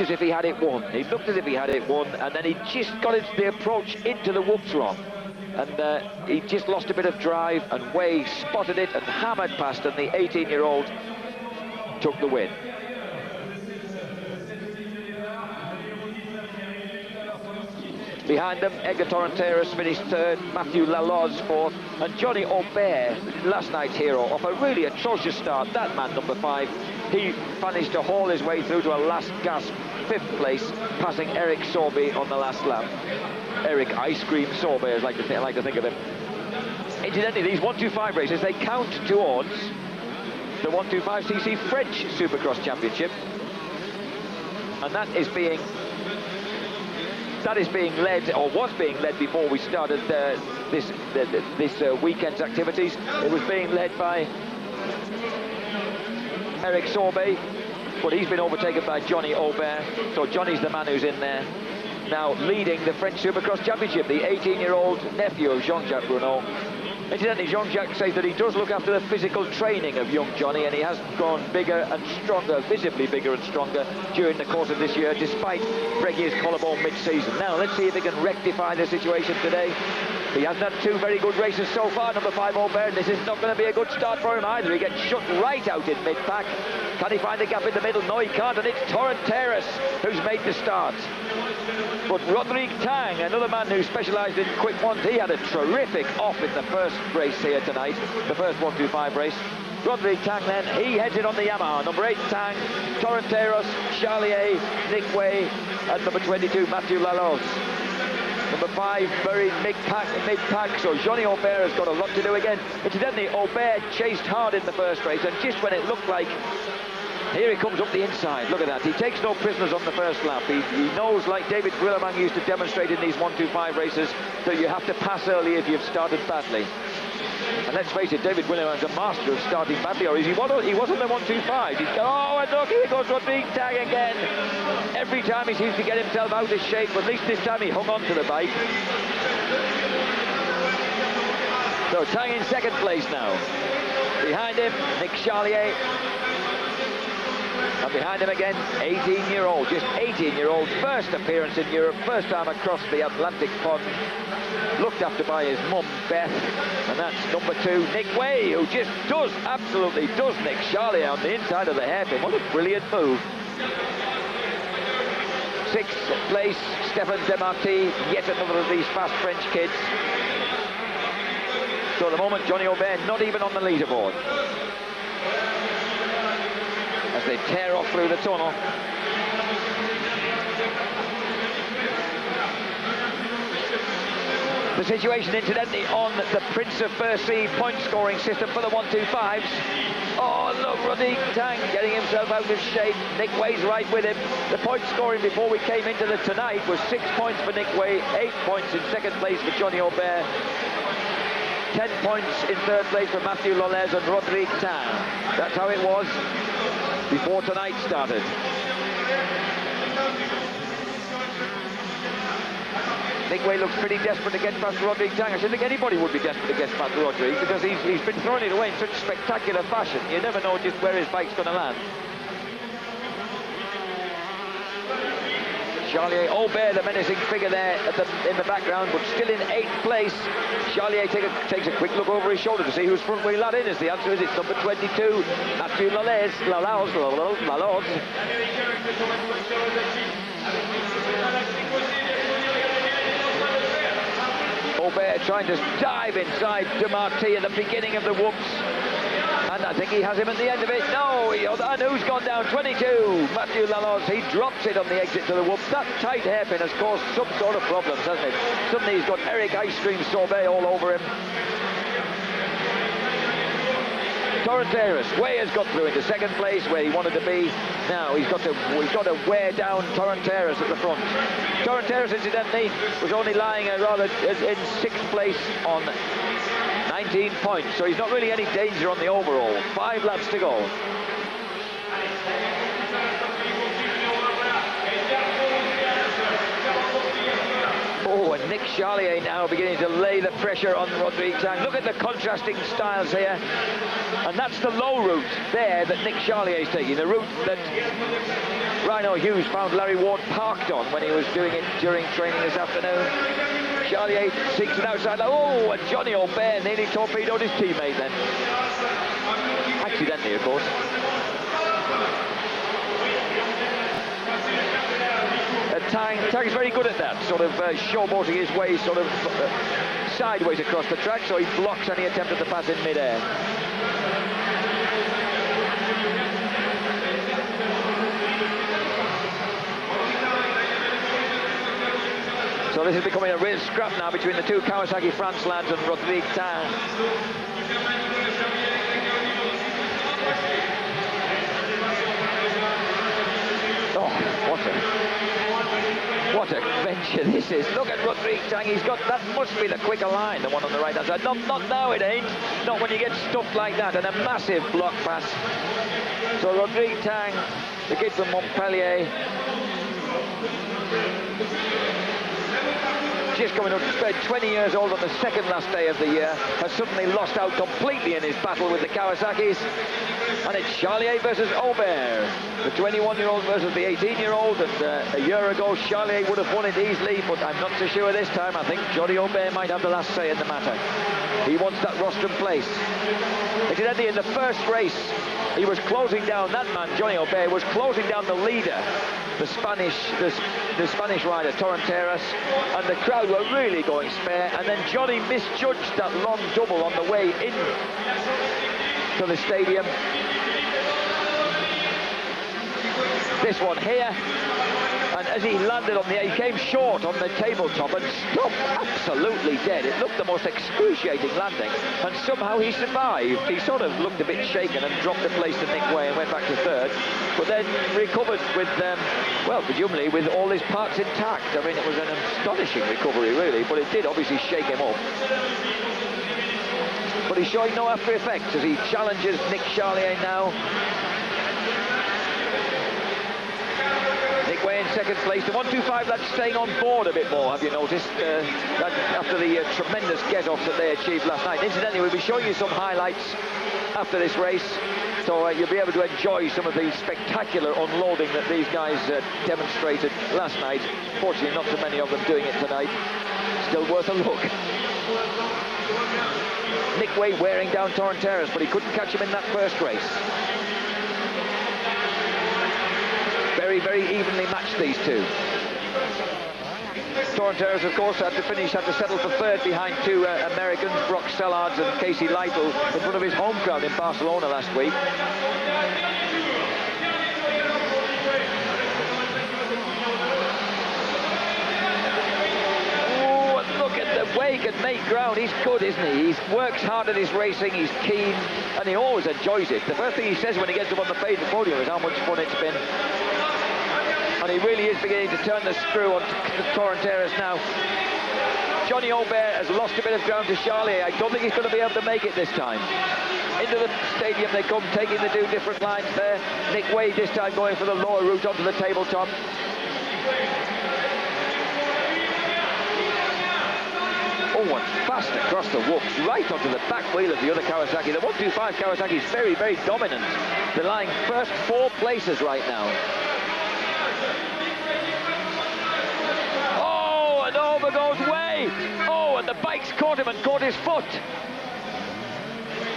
[SPEAKER 1] as if he had it won. He looked as if he had it won, and then he just got the approach into the whoops wrong. And he just lost a bit of drive, and Way spotted it and hammered past, and the 18-year-old took the win. Behind them, Edgar Torrenteras finished third, Matthew Laloz fourth, and Johnny Aubert, last night's hero, off a really atrocious start. That man, number 5, he managed to haul his way through to a last gasp 5th place, passing Eric Sorby on the last lap. Eric Ice Cream Sorby, as I like to think of him. Incidentally, these 125 races, they count towards the 125cc French Supercross Championship, and that is being led, or was being led before we started this weekend's activities. It was being led by Eric Sorby, but he's been overtaken by Johnny Aubert. So Johnny's the man who's in there now, leading the French Supercross Championship, the 18-year-old nephew of Jean-Jacques Bruno. Incidentally, Jean-Jacques says that he does look after the physical training of young Johnny, and he has grown bigger and stronger, visibly bigger and stronger during the course of this year, despite breaking his collarbone mid-season. Now, let's see if he can rectify the situation today. He hasn't had 2 very good races so far, number 5 Aubert. This is not going to be a good start for him either. He gets shut right out in mid-pack. Can he find a gap in the middle? No, he can't, and it's Torrenteras who's made the start. But Rodrigue Tang, another man who specialised in quick ones, he had a terrific off in the first race here tonight, the first 125 race. Rodrigue Tang then, he heads it on the Yamaha. Number 8 Tang, Torrenteras, Charlier, Nick Way, and number 22 Matthew Laloz. Number 5 buried mid-pack, so Johnny Aubert has got a lot to do again. Incidentally, Aubert chased hard in the first race, and just when it looked like, here he comes up the inside, look at that. He takes no prisoners on the first lap. He knows, like David Willemang used to demonstrate in these 125 races, that you have to pass early if you've started badly. And let's face it, David Willemang's a master of starting badly, or he was on the 125. Oh, and look, here goes Rodrigue Tang again. Every time he seems to get himself out of shape, but at least this time he hung on to the bike. So Tang in second place now. Behind him, Nick Charlier. And behind him again, 18-year-old, just 18-year-old, first appearance in Europe, first time across the Atlantic pond, looked after by his mum, Beth, and that's number 2, Nick Way, who just absolutely does Nick Charlier on the inside of the hairpin. What a brilliant move. 6th place, Stefan Demarty, yet another of these fast French kids. So at the moment, Johnny Aubert not even on the leaderboard. As they tear off through the tunnel. The situation, incidentally, on the Prince of Bercy point-scoring system for the 1-2-5s. Oh, look, Rodrigue Tang getting himself out of shape. Nick Way's right with him. The point scoring before we came into the tonight was 6 points for Nick Way, 8 points in second place for Johnny Aubert, 10 points in third place for Mathieu Lolez and Rodrigue Tang. That's how it was before tonight started. Nick Way looks pretty desperate to get past Rodrigue Tang. I should think anybody would be desperate to get past Rodrigue because he's been throwing it away in such spectacular fashion. You never know just where his bike's going to land. Charlier, Aubert, the menacing figure there in the background, but still in 8th place. Charlier takes a quick look over his shoulder to see who's front wheel that in. As the answer is it's number 22, Mathieu Lolez. Aubert trying to dive inside Demarty at the beginning of the whoops. And I think he has him at the end of it. No, and who's gone down? 22, Mathieu Laloz. He drops it on the exit to the whoops. That tight hairpin has caused some sort of problems, hasn't it? Suddenly he's got Eric Ice Cream Sorbet all over him. Torrenteras, Way has got through into second place where he wanted to be. Now he's got to wear down Torrenteras at the front. Torrenteras, incidentally, was only lying in 6th place on 19 points, so he's not really any danger on the overall. 5 laps to go. Oh, and Nick Charlier now beginning to lay the pressure on Rodrigue Tang. Look at the contrasting styles here. And that's the low route there that Nick Charlier is taking. The route that Rhino Hughes found Larry Ward parked on when he was doing it during training this afternoon. Charlier seeks an outside. Oh, and Johnny Aubert nearly torpedoed his teammate then. Accidentally, of course. Tang is very good at that, sort of showboating his way sort of sideways across the track, so he blocks any attempt at the pass in mid-air. So this is becoming a real scrap now between the two Kawasaki France lads and Rodrigue Tang. Oh, what a venture this is. Look at Rodrigue Tang. He's got, that must be the quicker line, the one on the right hand side. Not now, it ain't. Not when you get stuffed like that, and a massive block pass. So Rodrigue Tang, the kid from Montpellier, just coming up to speed, 20 years old on the second last day of the year, has suddenly lost out completely in his battle with the Kawasaki's. And it's Charlier versus Aubert, the 21-year-old versus the 18-year-old, and a year ago Charlier would have won it easily, but I'm not so sure this time. I think Johnny Aubert might have the last say in the matter. He wants that rostrum place. Incidentally, in the first race, he was closing down, that man, Johnny Aubert, was closing down the leader, the Spanish rider, Torrenteras, and the crowd were really going spare, and then Johnny misjudged that long double on the way in to the stadium. This one here, and as he landed on he came short on the tabletop and stopped absolutely dead. It looked the most excruciating landing, and somehow he survived. He sort of looked a bit shaken and dropped a place to Nick Way and went back to third, but then recovered with, well, presumably with all his parts intact. I mean, it was an astonishing recovery, really, but it did obviously shake him up. But he's showing no after effects as he challenges Nick Charlier now. Nick Way Way in second place. The 125 lads staying on board a bit more, have you noticed? After the tremendous get-offs that they achieved last night. Incidentally, we'll be showing you some highlights after this race, so you'll be able to enjoy some of the spectacular unloading that these guys demonstrated last night. Fortunately, not so many of them doing it tonight. Still worth a look. Nick Way wearing down Torrenteras, but he couldn't catch him in that first race. Very, very evenly matched, these two. Torrenteras, of course, had to settle for third behind two Americans, Brock Sellards and Casey Lytle, in front of his home crowd in Barcelona last week. Oh, and look at the way he can make ground. He's good, isn't he? He works hard at his racing, he's keen, and he always enjoys it. The first thing he says when he gets up on the podium is how much fun it's been. And he really is beginning to turn the screw on Torrenteras now. Johnny Aubert has lost a bit of ground to Charlier. I don't think he's going to be able to make it this time. Into the stadium they come, taking the two different lines there. Nick Way this time going for the lower route onto the tabletop. Oh, and fast across the whoops, right onto the back wheel of the other Kawasaki. The 125 Kawasaki is very, very dominant. They're lying first 4 places right now. And over goes Way. Oh, and the bike's caught him and caught his foot.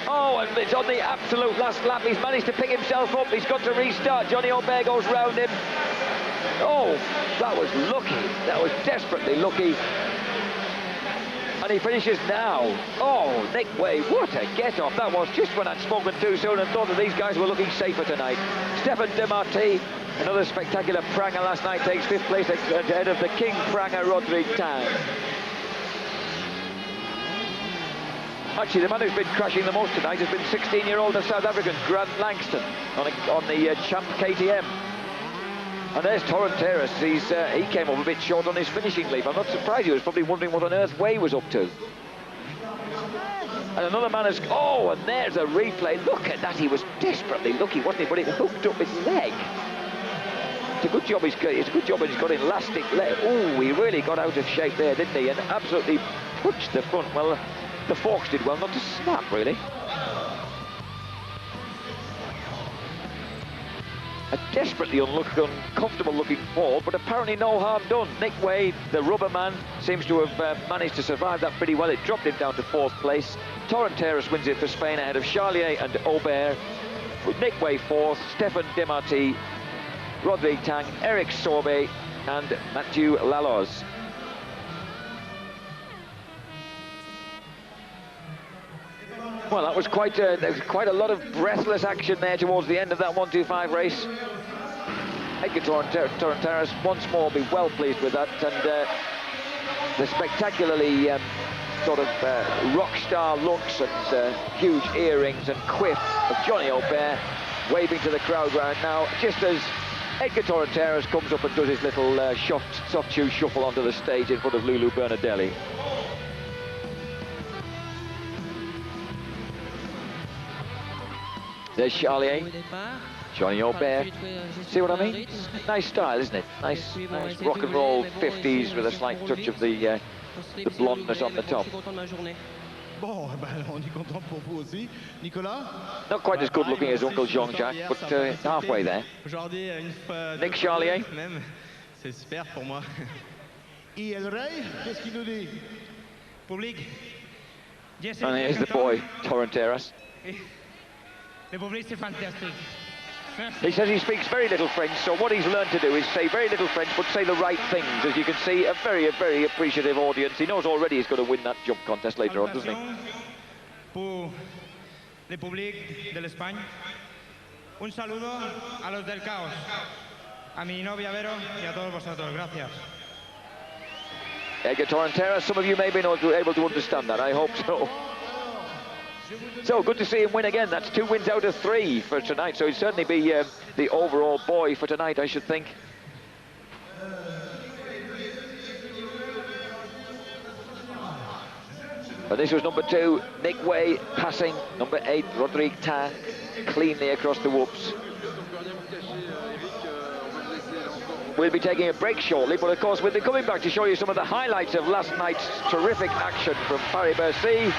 [SPEAKER 1] Oh, and it's on the absolute last lap. He's managed to pick himself up. He's got to restart. Johnny Aubert goes round him. Oh, that was lucky. That was desperately lucky. And he finishes now. Oh, Nick Way, what a get-off that was. Just when I'd spoken too soon and thought that these guys were looking safer tonight. Stefan Demarty, another spectacular pranger last night, takes 5th place ahead of the king pranger Rodrigue Tang. Actually, the man who's been crashing the most tonight has been 16-year-old South African Grant Langston on the Champ KTM. And there's Torrenteras. He came up a bit short on his finishing leap. I'm not surprised. He was probably wondering what on earth Way was up to. And another man has... Oh, and there's a replay. Look at that. He was desperately lucky, wasn't he? But it hooked up his leg. It's a good job he's got elastic leg. Oh, he really got out of shape there, didn't he? And absolutely punched the front. Well, the forks did well not to snap, really. A desperately uncomfortable looking fall, but apparently no harm done. Nick Way, the rubber man, seems to have managed to survive that pretty well. It dropped him down to 4th place. Torrenteras wins it for Spain ahead of Charlier and Aubert. With Nick Way 4th, Stefan Demarty, Rodrigue Tang, Eric Sorbet and Mathieu Laloz. Well, that was quite a lot of breathless action there towards the end of that 125 race. Edgar Torrenteras once more be well pleased with that, and the spectacularly sort of rock star looks and huge earrings and quiff of Johnny Aubert waving to the crowd right now, just as Edgar Torrenteras comes up and does his little soft shoe shuffle onto the stage in front of Lulu Bernadelli. There's Charlier, Johnny Aubert. See what I mean? Nice style, isn't it? Nice rock and roll 50s with a slight touch of the blondness on the top. Not quite as good looking as Uncle Jean-Jacques, but halfway there. Nick Charlier. And here's the boy, Torrenteras. He says he speaks very little French, so what he's learned to do is say very little French, but say the right things. As you can see, a very, very appreciative audience. He knows already he's going to win that jump contest later on, doesn't he?
[SPEAKER 2] Pour le public de l'Espagne. Un saludo a los del caos. A mi novia Vero y a todos vosotros. Gracias.
[SPEAKER 1] Edgar Torrenteras, some of you may be able to understand that. I hope so. So good to see him win again. That's 2 wins out of 3 for tonight. So he'd certainly be the overall boy for tonight, I should think. But this was number 2, Nick Way, passing number 8, Rodrigue Tang, cleanly across the whoops. We'll be taking a break shortly, but of course we'll be coming back to show you some of the highlights of last night's terrific action from Paris-Bercy,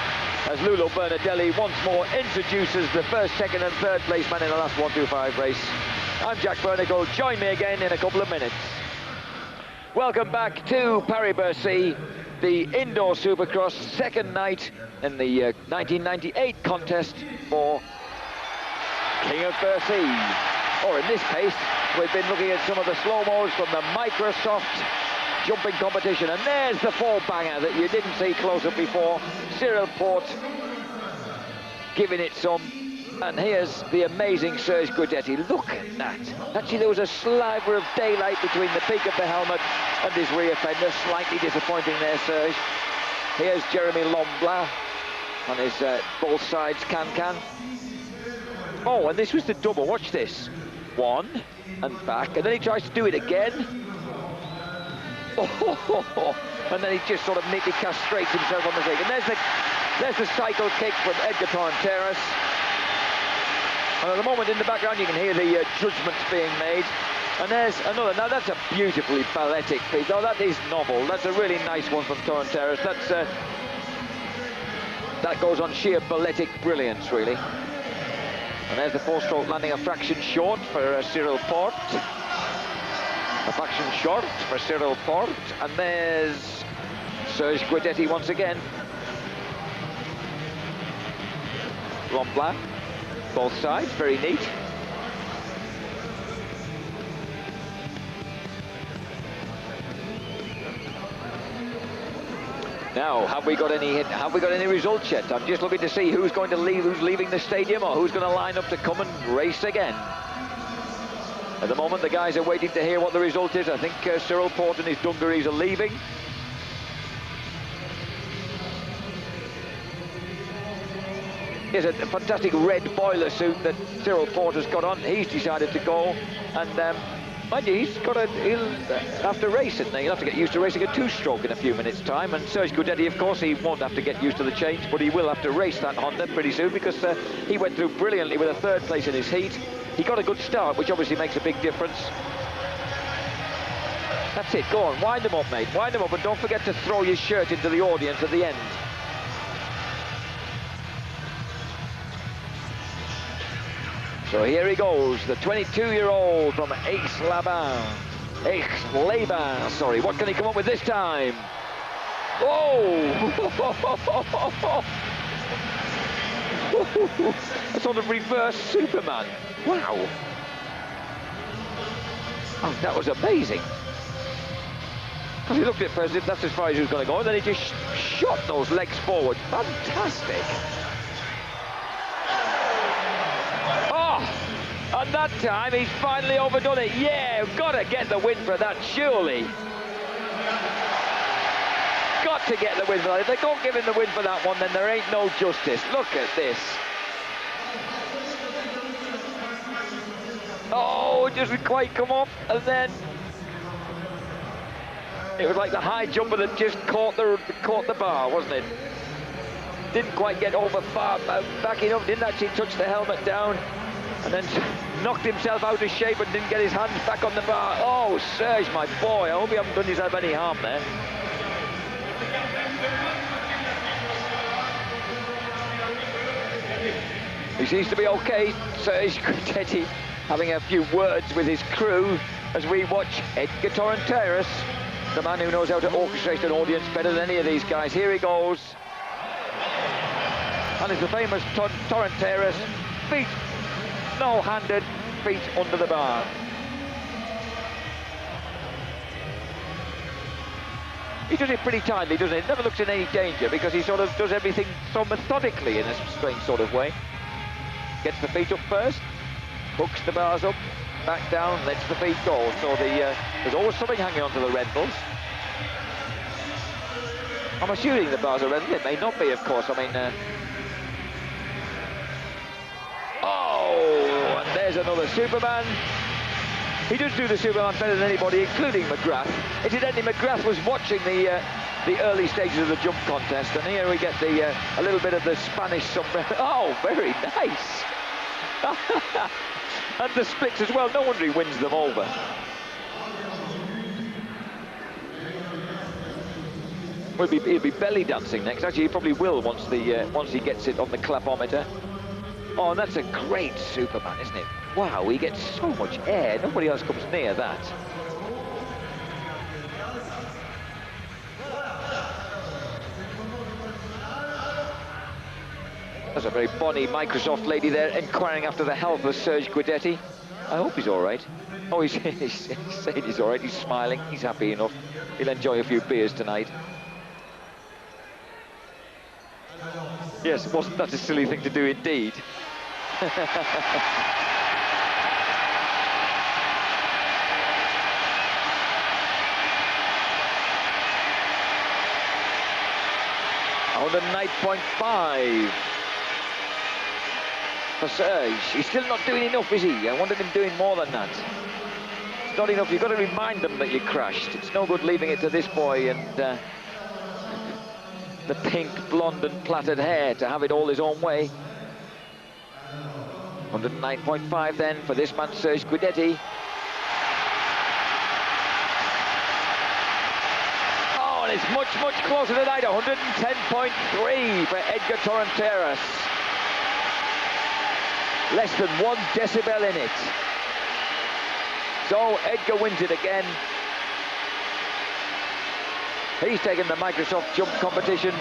[SPEAKER 1] as Lulo Bernadelli once more introduces the first, second and third place man in the last 125 race. I'm Jack Bernicle. Join me again in a couple of minutes. Welcome back to Paris-Bercy, the indoor Supercross, second night in the 1998 contest for King of Bercy. Or in this case, we've been looking at some of the slow-mos from the Microsoft jumping competition. And there's the fall banger that you didn't see close up before. Cyril Porte giving it some. And here's the amazing Serge Guidetti. Look at that. Actually, there was a sliver of daylight between the peak of the helmet and his rear fender. Slightly disappointing there, Serge. Here's Jeremy Lombla on his both sides can-can. Oh, and this was the double. Watch this. One and back, and then he tries to do it again. Oh, and then he just sort of neatly castrates himself on the thing. And there's the cycle kick from Edgar Torrenteras. And at the moment in the background you can hear the judgments being made. And there's another. Now that's a beautifully balletic piece. Oh, that is novel. That's a really nice one from Torrenteras. That goes on sheer balletic brilliance, really. And there's the four-stroke landing a fraction short for Cyril Porte. A fraction short for Cyril Porte. And there's Serge Guidetti once again. Lombla. Both sides, very neat. Now, have we got any results yet? I'm just looking to see who's going to leave, who's leaving the stadium, or who's going to line up to come and race again. At the moment, the guys are waiting to hear what the result is. I think Cyril Porte and his dungarees are leaving. Here's a fantastic red boiler suit that Cyril Porte has got on. He's decided to go, and mind you, he'll have to race it. He'll have to get used to racing a two-stroke in a few minutes' time. And Serge Guidetti, of course, he won't have to get used to the change, but he will have to race that Honda pretty soon, because he went through brilliantly with a third place in his heat. He got a good start, which obviously makes a big difference. That's it. Go on, wind him up, mate. Wind him up, and don't forget to throw your shirt into the audience at the end. So here he goes, the 22-year-old from Aix-les-Bains. Aix-les-Bains, sorry. What can he come up with this time? Oh! A sort of reverse Superman. Wow. Oh, that was amazing. Because he looked at first, that's as far as he was going to go, and then he just shot those legs forward. Fantastic. And that time, he's finally overdone it. Yeah, got to get the win for that, surely. Got to get the win for that. If they don't give him the win for that one, then there ain't no justice. Look at this. Oh, it doesn't quite come off, and then it was like the high jumper that just caught the bar, wasn't it? Didn't quite get over far back enough, didn't actually touch the helmet down. And then knocked himself out of shape and didn't get his hands back on the bar. Oh, Serge, my boy, I hope you haven't done yourself any harm there. He seems to be okay, Serge Guidetti, having a few words with his crew as we watch Edgar Torrenteras, the man who knows how to orchestrate an audience better than any of these guys. Here he goes. And it's the famous Torrenteras, feet no-handed, feet under the bar. He does it pretty timely, doesn't he? Never looks in any danger, because he sort of does everything so methodically in a strange sort of way. Gets the feet up first, hooks the bars up, back down, lets the feet go. So there's always something hanging onto the rentals. I'm assuming the bars are rental. It may not be, of course. I mean, oh, and there's another Superman. He does do the Superman better than anybody, including McGrath. Incidentally, McGrath was watching the early stages of the jump contest, and here we get a little bit of the Spanish sombrero. Oh, very nice. And the splits as well. No wonder he wins them over. Well, he'll be belly dancing next. Actually, he probably will once he gets it on the clapometer. Oh, and that's a great Superman, isn't it? Wow, he gets so much air. Nobody else comes near that. There's a very bonny Microsoft lady there inquiring after the health of Serge Guidetti. I hope he's all right. Oh, he's saying he's all right. He's smiling. He's happy enough. He'll enjoy a few beers tonight. Yes, wasn't that a silly thing to do indeed? On the 9.5 for Serge. He's still not doing enough, is he? I wanted him doing more than that. It's not enough. You've got to remind them that you crashed. It's no good leaving it to this boy and the pink, blonde and plaited hair to have it all his own way. 109.5 then for this man, Serge Guidetti. Oh, and it's much, much closer tonight. 110.3 for Edgar Torrenteras. Less than 1 decibel in it. So Edgar wins it again. He's taken the Microsoft jump competition.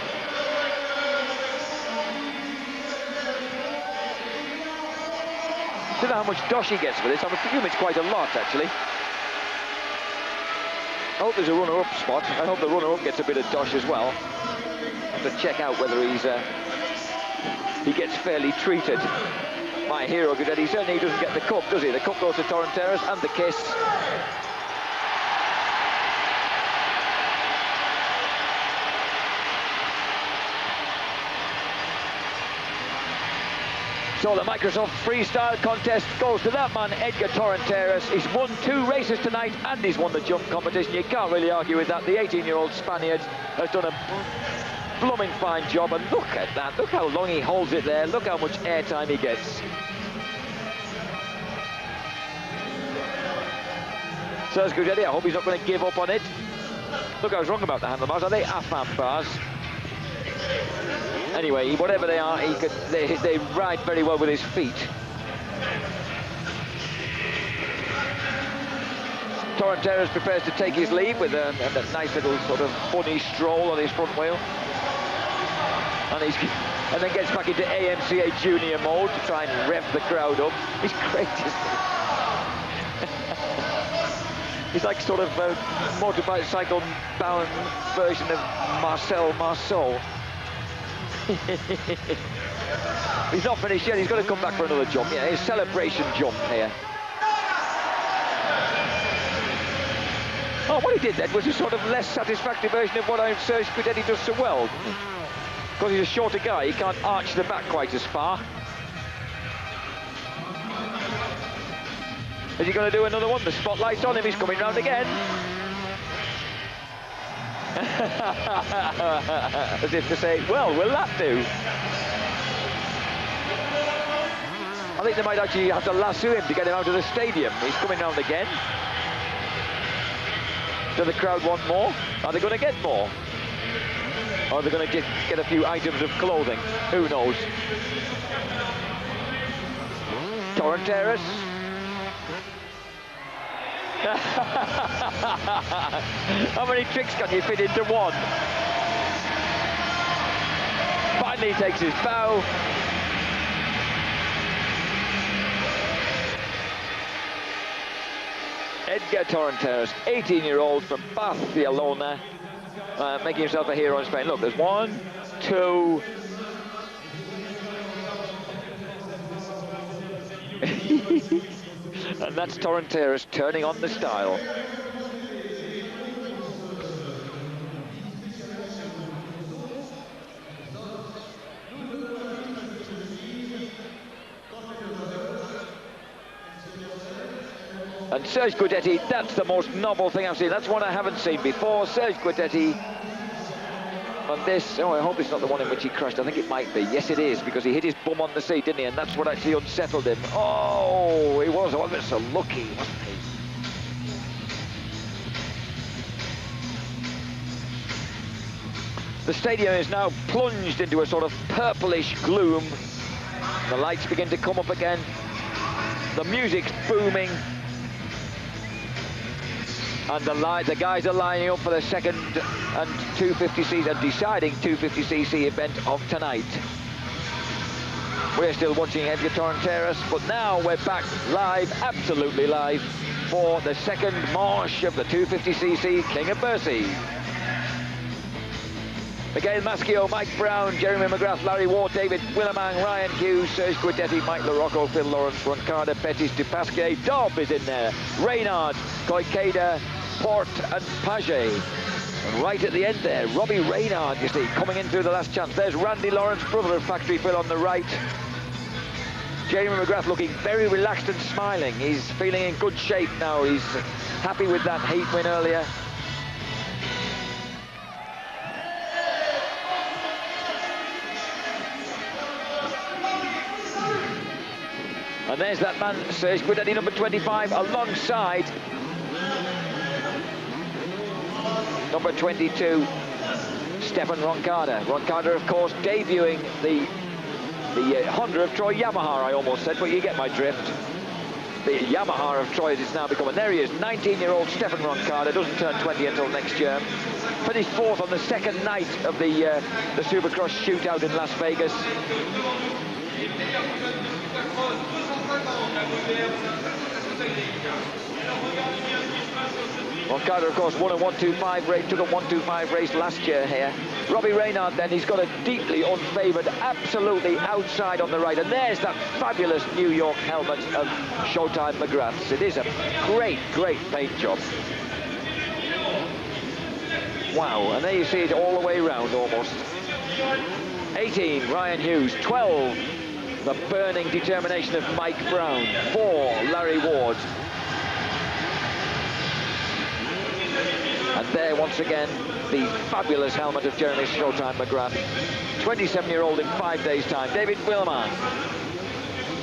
[SPEAKER 1] I don't know how much dosh he gets for this. I presume it's quite a lot, actually. I hope there's a runner-up spot. I hope the runner-up gets a bit of dosh as well. I have to check out whether he gets fairly treated. My hero, Guidetti, certainly doesn't get the cup, does he? The cup goes to Torrenteras and the kiss. So the Microsoft Freestyle contest goes to that man, Edgar Torrenteras. He's won 2 races tonight and he's won the jump competition. You can't really argue with that. The 18-year-old Spaniard has done a blooming fine job, and look at that. Look how long he holds it there. Look how much airtime he gets. Serge Guidetti, I hope he's not going to give up on it. Look, I was wrong about the handlebars. Are they AFAM bars? Anyway, whatever they are, they ride very well with his feet. Torrenteras prepares to take his lead with a nice little sort of funny stroll on his front wheel. And then gets back into AMCA junior mode to try and rev the crowd up. He's great, isn't he? He's like sort of a motorcycle-bound version of Marcel Marceau. He's not finished yet. He's got to come back for another jump. Yeah, his celebration jump here. Oh, what he did then was a sort of less satisfactory version of what Serge Guidetti does so well. Because he's a shorter guy, he can't arch the back quite as far. Is he going to do another one? The spotlight's on him, he's coming round again. As if to say, well, will that do? I think they might actually have to lasso him to get him out of the stadium. He's coming round again. Do the crowd want more? Are they going to get more? Or are they going to get a few items of clothing? Who knows? Torrenteras. How many tricks can you fit into one? Finally he takes his bow. Edgar Torrenteras, 18-year-old from Barcelona, making himself a hero in Spain. Look, there's 1, 2... and that's Torrenteras turning on the style. And Serge Guidetti, that's the most novel thing I've seen. That's one I haven't seen before. Serge Guidetti on this. Oh, I hope it's not the one in which he crashed. I think it might be. Yes, it is, because he hit his bum on the seat, didn't he? And that's what actually unsettled him. Oh, he was ever so lucky, wasn't he? The stadium is now plunged into a sort of purplish gloom. The lights begin to come up again. The music's booming. And the guys are lining up for the second and 250cc and deciding 250cc event of tonight. We're still watching Edgar Torrentieras, but now we're back live, absolutely live, for the second marche of the 250cc King of Bercy. Miguel Maschio, Mike Brown, Jeremy McGrath, Larry Ward, David Willemang, Ryan Hughes, Serge Guidetti, Mike LaRocco, Phil Lawrence, Roncada, Pettis, Dupasquier, Dobb is in there, Reynard, Koikeda, Port and Paget. And right at the end there, Robbie Reynard, you see, coming in through the last chance. There's Randy Lawrence, brother of Factory Phil on the right. Jeremy McGrath looking very relaxed and smiling. He's feeling in good shape now. He's happy with that heat win earlier. And there's that man, Serge Guidetti, number 25, alongside number 22, Stefan Roncada. Roncada, of course, debuting the Honda of Troy, Yamaha, I almost said, but you get my drift. The Yamaha of Troy as it's now become. And there he is, 19-year-old Stefan Roncada, doesn't turn 20 until next year. Finished fourth on the second night of the Supercross shootout in Las Vegas. Roncada, of course, won a 125 race, took a 125 race last year here. Robbie Reynard, then, he's got a deeply unfavoured, absolutely outside on the right. And there's that fabulous New York helmet of Showtime McGrath's. It is a great, great paint job. Wow, and there you see it all the way around, almost. 18, Ryan Hughes. 12, the burning determination of Mike Brown. 4, Larry Ward. And there, once again, the fabulous helmet of Jeremy Showtime McGrath. 27-year-old in 5 days' time. David Willemang.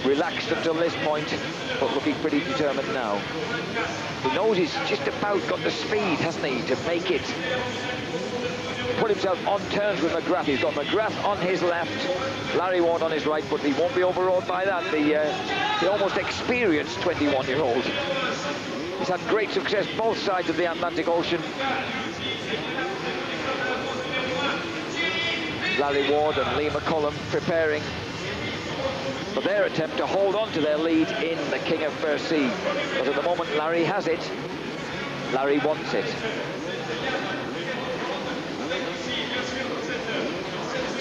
[SPEAKER 1] Relaxed until this point, but looking pretty determined now. He knows he's just about got the speed, hasn't he, to make it. Put himself on terms with McGrath. He's got McGrath on his left, Larry Ward on his right, but he won't be overawed by that. The almost experienced 21-year-old. He's had great success both sides of the Atlantic Ocean. Larry Ward and Lee McCullum preparing for their attempt to hold on to their lead in the King of Bercy. But at the moment, Larry has it. Larry wants it.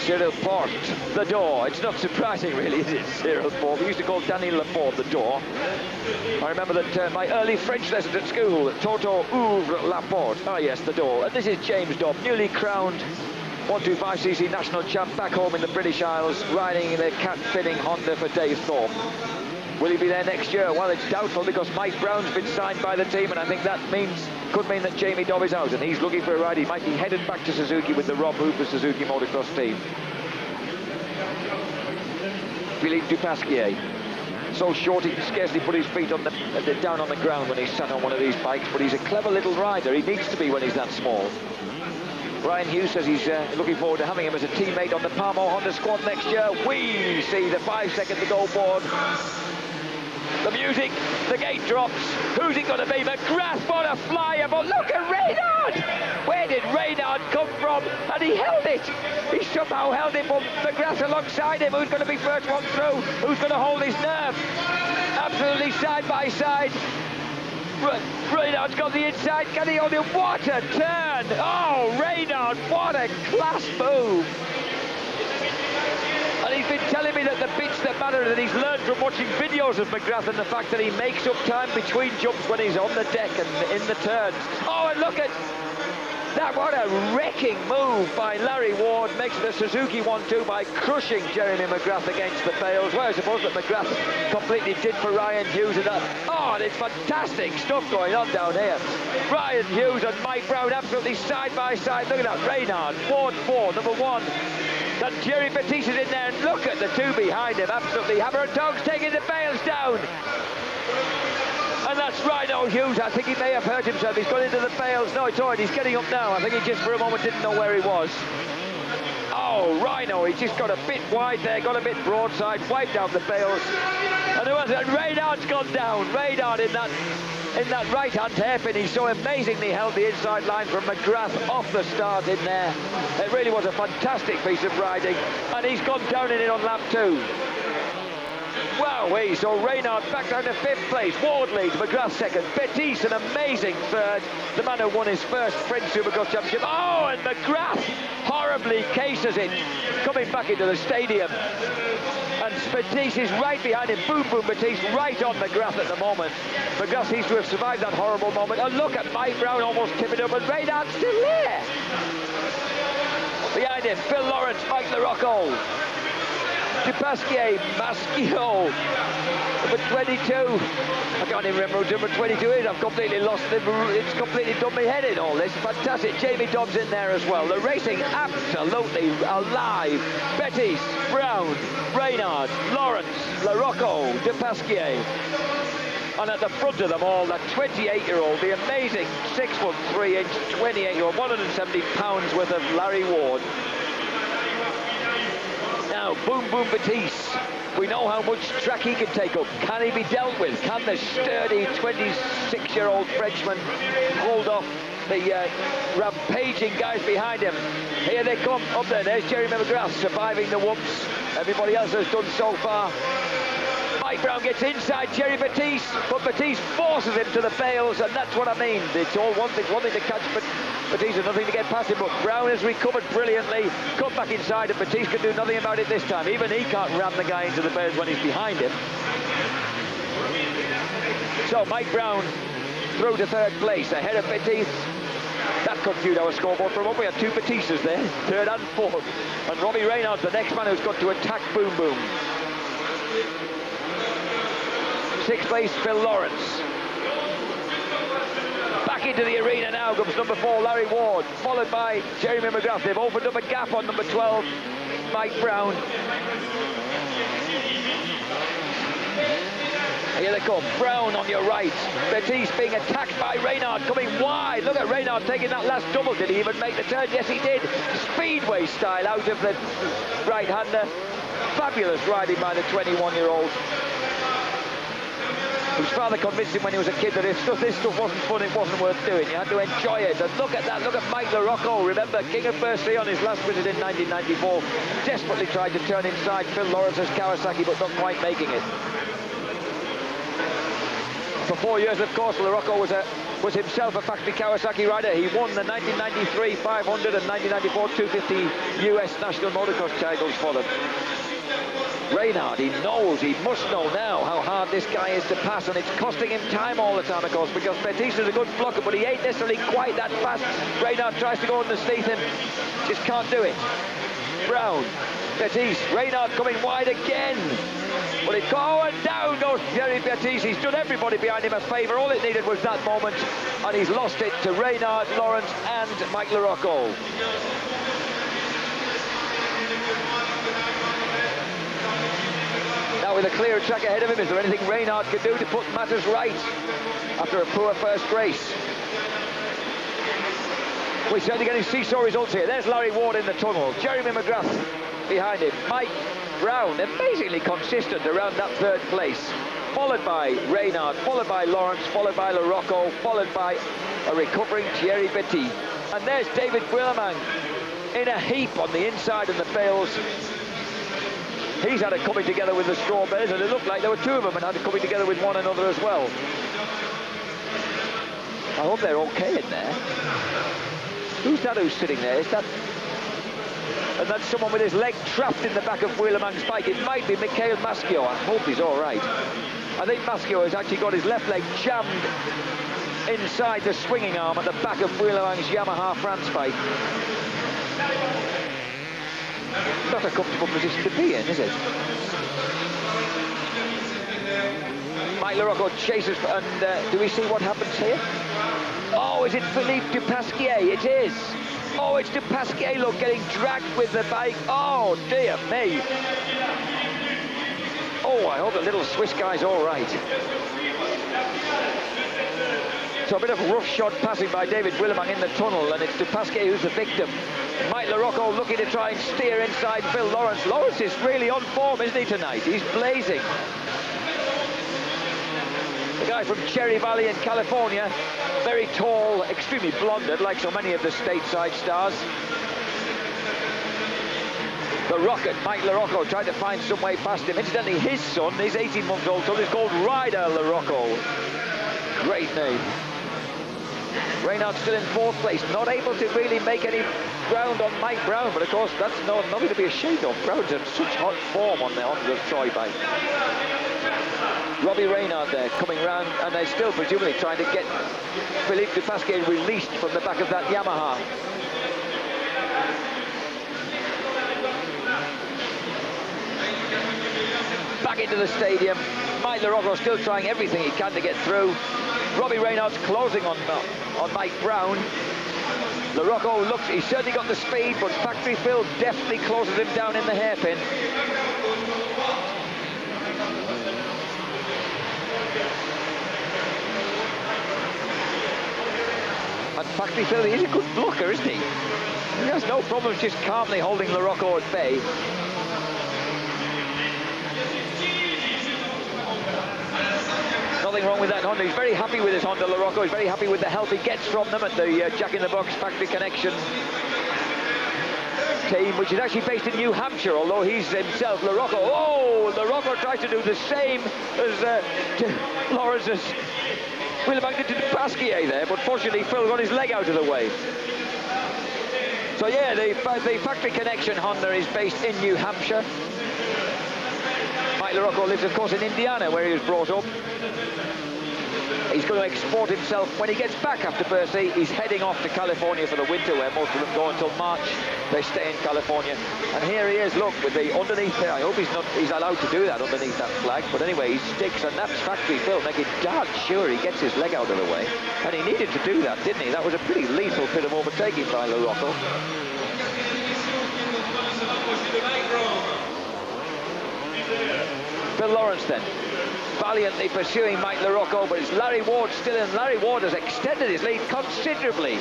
[SPEAKER 1] Cyril Porte, the door. It's not surprising, really, is it? Cyril Porte. We used to call Danny Laporte the door. I remember that my early French lessons at school, Toto ouvre la porte. Ah, yes, the door. And this is James Dobb, newly crowned 125cc national champ back home in the British Isles, riding in a cat-fitting Honda for Dave Thorpe. Will he be there next year? Well, it's doubtful because Mike Brown's been signed by the team, and I think that could mean that Jamie Dobb is out, and he's looking for a ride. He might be headed back to Suzuki with the Rob Hooper Suzuki motocross team. Philippe Dupasquier, so short he can scarcely put his feet down on the ground when he's sat on one of these bikes, but he's a clever little rider. He needs to be when he's that small. Ryan Hughes says he's looking forward to having him as a teammate on the Palmo Honda squad next year. We see the 5 second to go board. The music, the gate drops. Who's it going to be? McGrath, what a flyer, but look at Reynard! Where did Reynard come from? And he held it. He somehow held it, but McGrath alongside him. Who's going to be first one through? Who's going to hold his nerve? Absolutely side by side. Reynard's got the inside. Can he hold it? What a turn! Oh, Reynard, what a class move! And he's been telling me that the bits that matter that he's learned from watching videos of McGrath and the fact that he makes up time between jumps when he's on the deck and in the turns. Oh, and look at that, what a wrecking move by Larry Ward. Makes it a Suzuki 1-2 by crushing Jeremy McGrath against the bales. Well, I suppose that McGrath completely did for Ryan Hughes and that. Oh, and it's fantastic stuff going on down here. Ryan Hughes and Mike Brown absolutely side by side. Look at that, Reynard, Ward 4, number 1. And Jerry Batiste is in there, and look at the two behind him, absolutely hammer and dogs taking the bales down. And that's Rhino Hughes. I think he may have hurt himself. He's gone into the bales. No, it's all right, he's getting up now. I think he just for a moment didn't know where he was. Oh, Rhino, he just got a bit wide there, got a bit broadside, wiped out the bales. And who was it? Reynard's gone down. Reynard in that right-hand hairpin, he so amazingly held the inside line from McGrath off the start in there. It really was a fantastic piece of riding, and he's gone down in it on lap 2. Wowee, so Reynard back down to 5th place. Ward leads, McGrath 2nd. Bettis an amazing 3rd. The man who won his first French Supercross Championship. Oh, and McGrath horribly cases it, coming back into the stadium. And Bettis is right behind him. Boom, boom, Bettis right on McGrath at the moment. McGrath seems to have survived that horrible moment. And look at Mike Brown almost tipping up, and Reynard's still there. Behind him, Phil Lawrence, Mike LaRocco. Dupasquier, Maschio, number 22. I can't even remember who number 22 is. I've completely lost it. It's completely done my head in all this. Fantastic. Jamie Dobbs in there as well. The racing absolutely alive. Bettis, Brown, Reynard, Lawrence, LaRocco, Dupasquier. And at the front of them all, that 28-year-old, the amazing 6'3" 28-year-old, 170 pounds worth of Larry Ward. Now, Boom Boom Bettis, we know how much track he can take up. Can he be dealt with? Can the sturdy 26-year-old Frenchman hold off the rampaging guys behind him? Here they come, up there. There's Jeremy McGrath surviving the whoops. Everybody else has done so far. Mike Brown gets inside Jerry Bettis, but Bettis forces him to the bales, and that's what I mean. It's all one thing to catch, but Bettis has nothing to get past him. But Brown has recovered brilliantly, come back inside, and Bettis can do nothing about it this time. Even he can't ram the guy into the bales when he's behind him. So Mike Brown through to 3rd place, ahead of Bettis. That confused our scoreboard for a moment. We had 2 Bettises there, 3rd and 4th. And Robbie Reynard's the next man who's got to attack Boom Boom. 6th place, Phil Lawrence. Back into the arena now comes number 4, Larry Ward, followed by Jeremy McGrath. They've opened up a gap on number 12, Mike Brown. Here they come, Brown on your right. Bettis being attacked by Reynard, coming wide. Look at Reynard taking that last double. Did he even make the turn? Yes, he did. Speedway style out of the right-hander. Fabulous riding by the 21-year-old. Whose father convinced him when he was a kid that if this stuff wasn't fun, it wasn't worth doing. You had to enjoy it. And look at that. Look at Mike LaRocco. Remember, King of Bercy on his last visit in 1994. Desperately tried to turn inside Phil Lawrence's Kawasaki, but not quite making it. For 4 years, of course, LaRocco was himself a factory Kawasaki rider. He won the 1993 500 and 1994 250 US National Motocross titles for them. Reynard, he must know now how hard this guy is to pass, and it's costing him time all the time, of course, because Bettis is a good blocker, but he ain't necessarily quite that fast. Reynard tries to go underneath him, just can't do it. Brown, Bettis, Reynard coming wide again. But and down goes Jerry Bettis. He's done everybody behind him a favour. All it needed was that moment, and he's lost it to Reynard, Lawrence, and Mike LaRocco. Now with a clear track ahead of him, is there anything Reynard can do to put matters right after a poor first race? We're certainly getting seesaw results here. There's Larry Ward in the tunnel. Jeremy McGrath behind him. Mike Brown, amazingly consistent around that 3rd place. Followed by Reynard, followed by Lawrence, followed by LaRocco, followed by a recovering Thierry Bettis. And there's David Guillemang in a heap on the inside of the bales. He's had it coming together with the strawberries, and it looked like there were 2 of them and had it coming together with one another as well. I hope they're okay in there. Who's that who's sitting there? Is that... And that's someone with his leg trapped in the back of Guillemang's bike. It might be Mikhail Maschio. I hope he's all right. I think Maschio has actually got his left leg jammed inside the swinging arm at the back of Guillemang's Yamaha France bike. Not a comfortable position to be in, is it? Mike LaRocco chases, and do we see what happens here? Oh, is it Philippe Dupasquier? It is. Oh, it's Dupasquier, look, getting dragged with the bike. Oh, dear me. Oh, I hope the little Swiss guy's all right. So a bit of rough shot passing by David Willemang in the tunnel, and it's Dupasquier who's the victim. Mike LaRocco looking to try and steer inside Phil Lawrence. Lawrence is really on form, isn't he, tonight? He's blazing. The guy from Cherry Valley in California, very tall, extremely blonded, like so many of the stateside stars. The Rocket, Mike LaRocco, tried to find some way past him. Incidentally, his son, his 18-month-old son, is called Ryder LaRocco. Great name. Reynard still in 4th place, not able to really make any ground on Mike Brown, but of course that's nothing to be ashamed of. Brown's in such hot form on the Troy bike. Robbie Reynard there coming round, and they're still presumably trying to get Philippe Dupasquier released from the back of that Yamaha. Back into the stadium. Mike LaRocco still trying everything he can to get through. Robbie Reynard's closing on Mike Brown. LaRocco looks, he's certainly got the speed, but Factory Phil definitely closes him down in the hairpin. And Factory Phil, he's a good blocker, isn't he? He has no problem just calmly holding LaRocco at bay. Nothing wrong with that Honda. He's very happy with his Honda LaRocco. He's very happy with the help he gets from them at the Jack-in-the-Box Factory Connection team, which is actually based in New Hampshire, although he's himself LaRocco. Oh, LaRocco tries to do the same as Lawrence as Willemang did to Dupasquier there, but fortunately Phil got his leg out of the way. So yeah, the Factory Connection Honda is based in New Hampshire. Mike LaRocco lives, of course, in Indiana, where he was brought up. He's going to export himself when he gets back after Bercy. He's heading off to California for the winter, where most of them go until March. They stay in California. And here he is, look, with the underneath there. I hope he's allowed to do that underneath that flag. But anyway, he sticks, and that's Factory Phil making darn sure he gets his leg out of the way. And he needed to do that, didn't he? That was a pretty lethal bit of overtaking by LaRocco. Phil Lawrence then, valiantly pursuing Mike LaRocco, but it's Larry Ward still in. Larry Ward has extended his lead considerably,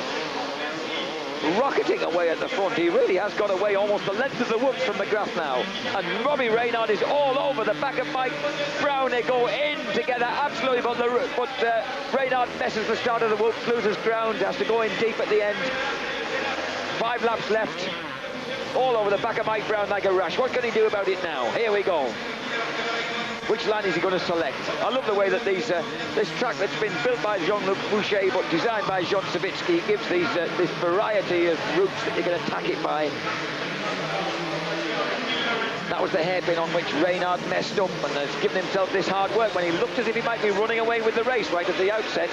[SPEAKER 1] rocketing away at the front. He really has got away almost the length of the whoops from McGrath now. And Robbie Reynard is all over the back of Mike Brown. They go in together, absolutely, but Reynard messes the start of the whoops, loses ground, has to go in deep at the end. 5 laps left, all over the back of Mike Brown like a rash. What can he do about it now? Here we go. Which line is he going to select? I love the way that this track that's been built by Jean-Luc Boucher but designed by Jean Savitsky gives this variety of routes that you can attack it by. That was the hairpin on which Reynard messed up and has given himself this hard work when he looked as if he might be running away with the race right at the outset.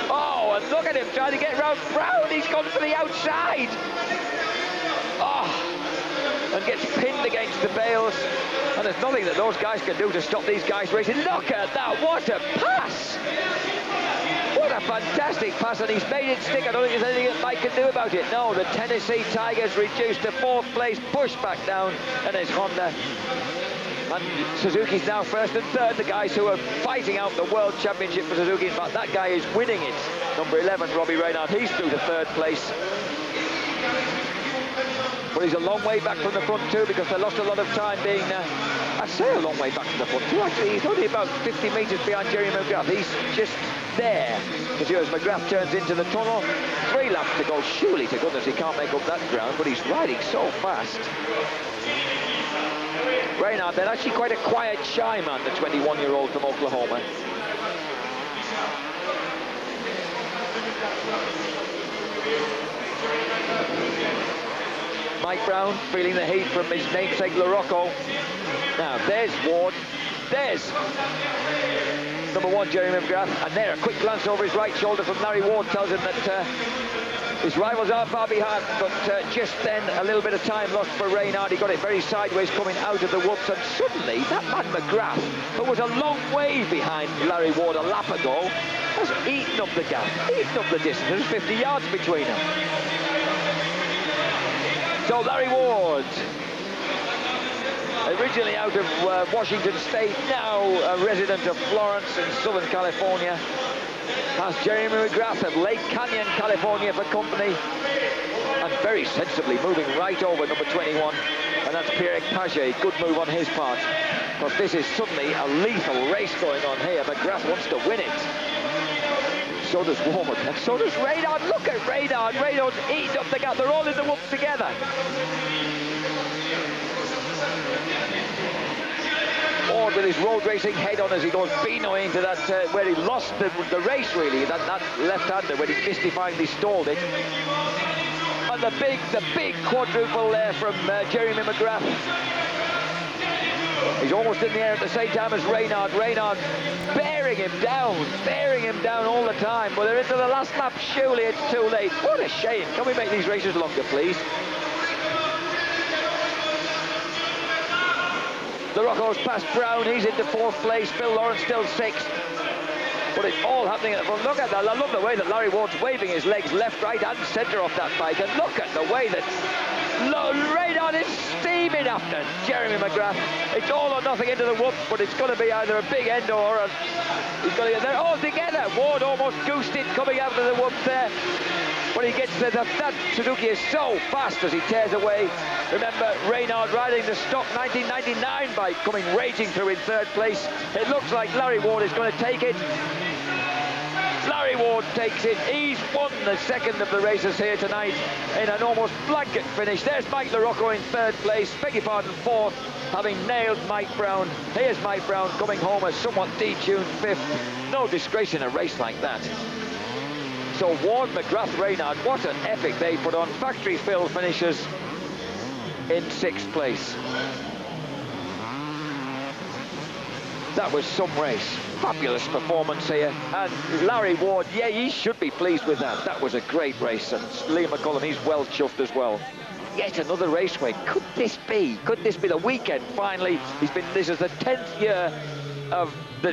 [SPEAKER 1] Oh, and look at him trying to get round Brown. He's gone for the outside. Oh, and gets pinned against the bales. And there's nothing that those guys can do to stop these guys racing. Look at that, what a pass! What a fantastic pass, and he's made it stick. I don't think there's anything that Mike can do about it. No, the Tennessee Tigers reduced to 4th place, pushed back down, and it's Honda. And Suzuki's now 1st and 3rd, the guys who are fighting out the World Championship for Suzuki. In fact, that guy is winning it. Number 11, Robbie Reynard, he's through to 3rd place. But he's a long way back from the front too, because they lost a lot of time being, I'd say a long way back from the front too. Actually, he's only about 50 metres behind Jerry McGrath. He's just there. As McGrath turns into the tunnel, 3 laps to go. Surely to goodness he can't make up that ground, but he's riding so fast. Reynard then, actually quite a quiet, shy man, the 21-year-old from Oklahoma. Mike Brown feeling the heat from his namesake LaRocco. Now there's Ward, there's number 1 Jerry McGrath, and there a quick glance over his right shoulder from Larry Ward tells him that his rivals are far behind, but just then a little bit of time lost for Reynard. He got it very sideways coming out of the whoops, and suddenly that man McGrath, who was a long way behind Larry Ward a lap ago, has eaten up the gap, eaten up the distance. There's 50 yards between them. So Larry Ward, originally out of Washington State, now a resident of Florence in Southern California, Past Jeremy McGrath of Lake Canyon, California for company. And very sensibly moving right over number 21. And that's Pierre Paget. Good move on his part. Because this is suddenly a lethal race going on here. McGrath wants to win it. So does Ward, and so does Reynard. Look at Reynard. Reynard's eating up the gap. They're all in the whoop together. Ward with his road racing head on as he goes Beano into that, where he lost the race, really, that left-hander, when he mystifyingly stalled it. And the big quadruple there from Jeremy McGrath. He's almost in the air at the same time as Reynard. Reynard bearing him down all the time. Well, they're into the last lap. Surely it's too late. What a shame. Can we make these races longer, please? The Rocco's past Brown. He's into 4th place. Phil Lawrence still 6th. But it's all happening at the front. Look at that. I love the way that Larry Ward's waving his legs left, right and centre off that bike. And look at the way that Reynard is steaming after Jeremy McGrath. It's all or nothing into the whoop, but it's going to be either a big end or he's going to get there all together. Ward almost goosed it coming out of the whoop there. When he gets there, that Suzuki is so fast as he tears away. Remember, Reynard riding the stock 1999 bike, coming raging through in 3rd place. It looks like Larry Ward is going to take it. Larry Ward takes it. He's won the 2nd of the races here tonight in an almost blanket finish. There's Mike LaRocco in 3rd place, beg your pardon, 4th, having nailed Mike Brown. Here's Mike Brown coming home as somewhat detuned 5th. No disgrace in a race like that. So Ward, McGrath, Reynard, what an epic they put on. Factory Phil finishes in 6th place. That was some race. Fabulous performance here. And Larry Ward, yeah, he should be pleased with that. That was a great race. And Liam McCullum, he's well chuffed as well. Yet another race win. Could this be? Could this be the weekend? Finally, this is the 10th year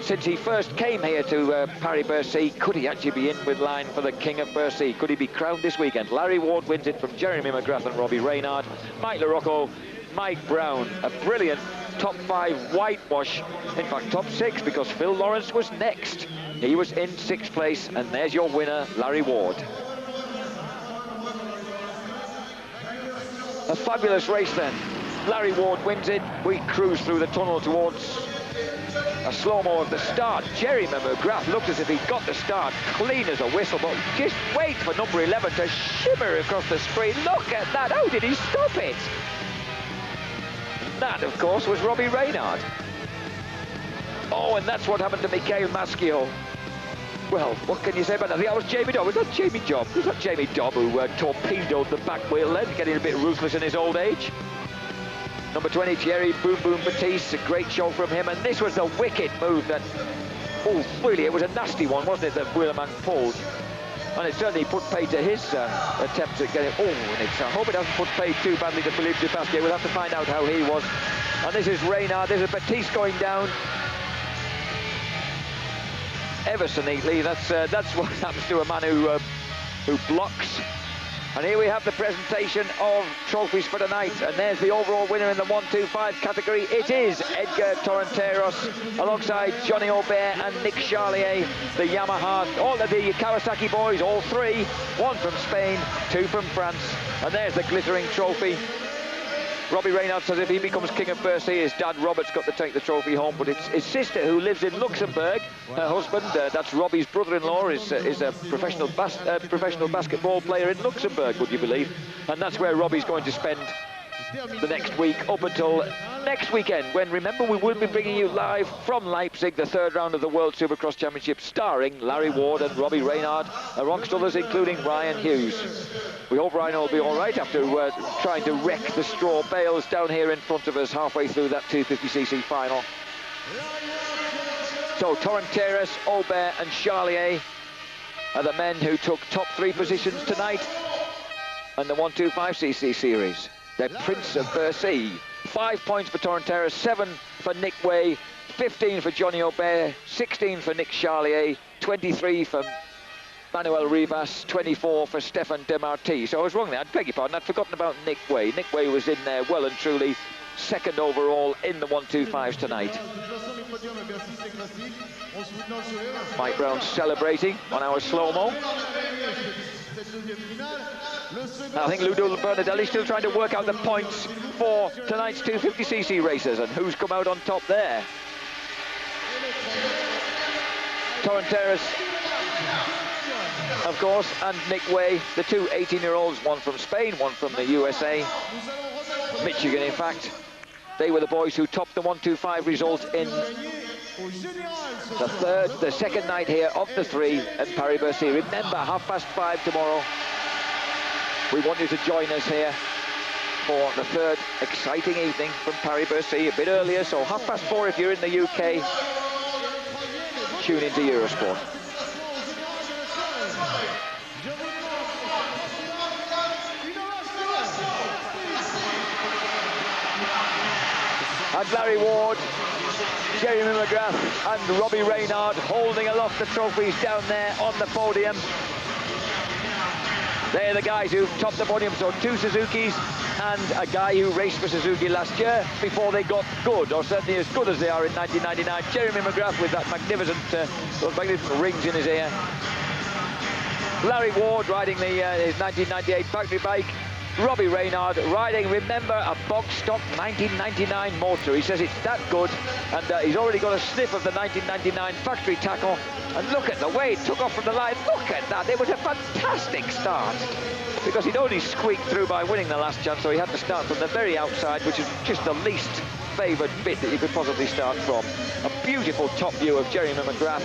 [SPEAKER 1] since he first came here to Paris-Bercy. Could he actually be in with line for the King of Bercy? Could he be crowned this weekend? Larry Ward wins it from Jeremy McGrath and Robbie Reynard. Mike LaRocco, Mike Brown, a brilliant top 5 whitewash. In fact, top 6, because Phil Lawrence was next. He was in 6th place, and there's your winner, Larry Ward. A fabulous race then. Larry Ward wins it. We cruise through the tunnel towards a slow-mo of the start. Jeremy McGrath looked as if he'd got the start clean as a whistle, but just wait for number 11 to shimmer across the screen. Look at that. How did he stop it? That, of course, was Robbie Reynard. Oh, and that's what happened to Mikhail Maschio. Well, what can you say about that? That was Jamie Dobb. Was that Jamie Dobb? Was that Jamie Dobb who torpedoed the back wheel then, getting a bit ruthless in his old age? Number 20, Thierry Boom Boom Batiste, a great show from him. And this was the wicked move that, oh, really, it was a nasty one, wasn't it, that Wheelerman pulled. And it certainly put pay to his attempt to get it. Oh, and I hope it hasn't put pay too badly to Philippe Dupasquier. We'll have to find out how he was. And this is Reynard. This is Batiste going down ever so neatly. That's what happens to a man who blocks. And here we have the presentation of trophies for tonight. And there's the overall winner in the 1-2-5 category. It is Edgar Torrenteros, alongside Johnny Aubert and Nick Charlier, the Yamaha, all of the Kawasaki boys, all 3. 1 from Spain, 2 from France. And there's the glittering trophy. Robbie Reynard says if he becomes King of Bercy, his dad Robert's got to take the trophy home, but it's his sister who lives in Luxembourg. Her husband, that's Robbie's brother-in-law, is a professional basketball player in Luxembourg, would you believe? And that's where Robbie's going to spend the next week, up until next weekend, when, remember, we will be bringing you live from Leipzig the 3rd round of the World Supercross Championship, starring Larry Ward and Robbie Reynard, amongst others including Ryan Hughes. We hope Ryan will be all right after trying to wreck the straw bales down here in front of us halfway through that 250cc final. So Torrenteros, Aubert and Charlier are the men who took top 3 positions tonight in the 125cc series. They're Prince of Bercy. 5 points for Torrenteros, 7 for Nick Way, 15 for Johnny Aubert, 16 for Nick Charlier, 23 for Manuel Rivas, 24 for Stefan Demarty. So I was wrong there, I beg your pardon, I'd forgotten about Nick Way. Nick Way was in there well and truly 2nd overall in the 125s tonight.
[SPEAKER 3] podium à Bercy c'est classique. On se fout dans le sourire.
[SPEAKER 1] Mike Brown celebrating on our slow-mo.
[SPEAKER 3] Cette deuxième finale.
[SPEAKER 1] I think Ludo Bernardelli still trying to work out the points for tonight's 250cc races and who's come out on top there. Torrenteras, of course, and Nick Way, the two 18-year-olds, one from Spain, one from the USA, Michigan in fact. They were the boys who topped the 125 result in the second night here of the three at Paris-Bercy. Remember, 5:30 tomorrow. We want you to join us here for the third exciting evening from Paris-Bercy, a bit earlier, so 4:30 if you're in the UK. Tune into Eurosport. And Larry Ward, Jeremy McGrath and Robbie Reynard holding aloft the trophies down there on the podium. They're the guys who topped the podium, so two Suzukis and a guy who raced for Suzuki last year before they got good, or certainly as good as they are in 1999. Jeremy McGrath with that magnificent, those magnificent rings in his ear. Larry Ward riding the his 1998 factory bike. Robbie Reynard riding, remember, a box stock 1999 motor. He says it's that good, and he's already got a sniff of the 1999 factory tackle. And look at the way it took off from the line. Look at that. It was a fantastic start, because he'd only squeaked through by winning the last chance, so he had to start from the very outside, which is just the least favoured bit that you could possibly start from. A beautiful top view of Jeremy McGrath.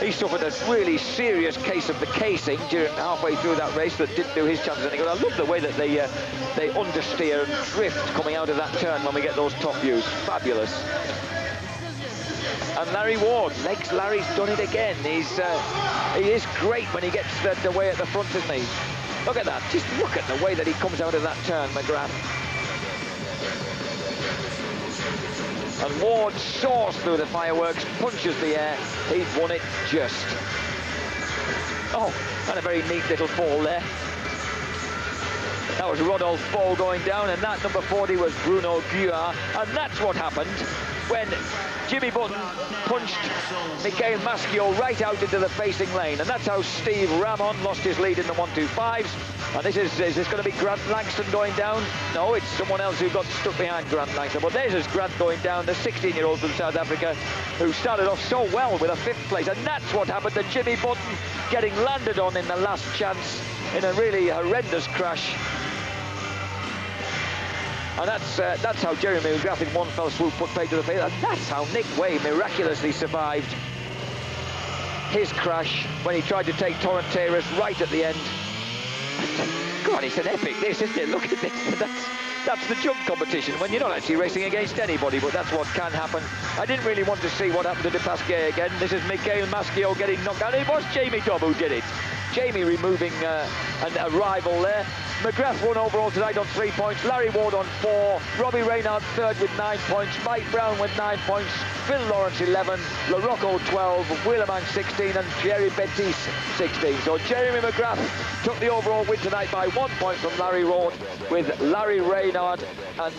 [SPEAKER 1] He suffered a really serious case of the casing halfway through that race that didn't do his chances any good. I love the way that they understeer and drift coming out of that turn when we get those top views. Fabulous. And Larry Ward, Larry's done it again. He is great when he gets the way at the front, isn't he? Look at that. Just look at the way that he comes out of that turn, McGrath. And Ward soars through the fireworks, punches the air. He's won it just. Oh, and a very neat little fall there. That was Rodolphe Faux going down, and that number 40 was Bruno Guillard. And that's what happened when Jimmy Button punched Michael Maschio right out into the facing lane. And that's how Steve Ramon lost his lead in the 125s. And is this going to be Grant Langston going down? No, it's someone else who got stuck behind Grant Langston. But there's Grant going down, the 16-year-old from South Africa, who started off so well with a 5th place. And that's what happened to Jimmy Button, getting landed on in the last chance in a really horrendous crash. And that's how Jeremy McGrath in one fell swoop put paid to the face. And that's how Nick Way miraculously survived his crash when he tried to take Torrenteras right at the end. God, it's an epic this, isn't it? Look at this. That's the jump competition when you're not actually racing against anybody, but that's what can happen. I didn't really want to see what happened to De Pasquier again. This is Michael Maschio getting knocked out. It was Jamie Dobb who did it. Jamie removing a rival there. McGrath won overall tonight on 3 points. Larry Ward on 4. Robbie Reynard third with 9 points. Mike Brown with 9 points. Phil Lawrence 11. LaRocco 12. Wheelerman 16. And Jerry Baptiste 16. So Jeremy McGrath took the overall win tonight by 1 point from Larry Ward, with Larry Reynard and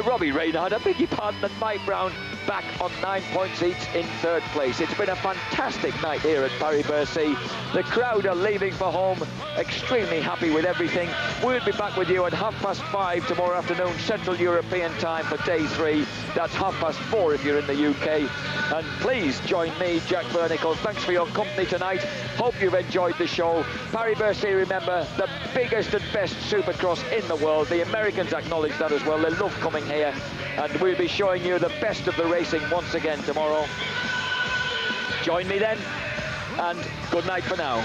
[SPEAKER 1] Robbie Reynard, I beg your pardon, and Mike Brown back on 9 points each in third place. It's been a fantastic night here at Paris-Bercy. The crowd are leaving for home, extremely happy with everything. We'll be back with you at 5:30 tomorrow afternoon, Central European time, for day 3. That's 4:30 if you're in the UK. And please join me, Jack Burnicle. Thanks for your company tonight. Hope you've enjoyed the show. Paris-Bercy, remember, the biggest and best Supercross in the world. The Americans acknowledge that as well. They love coming here. And we'll be showing you the best of the racing once again tomorrow. Join me then, and good night for now.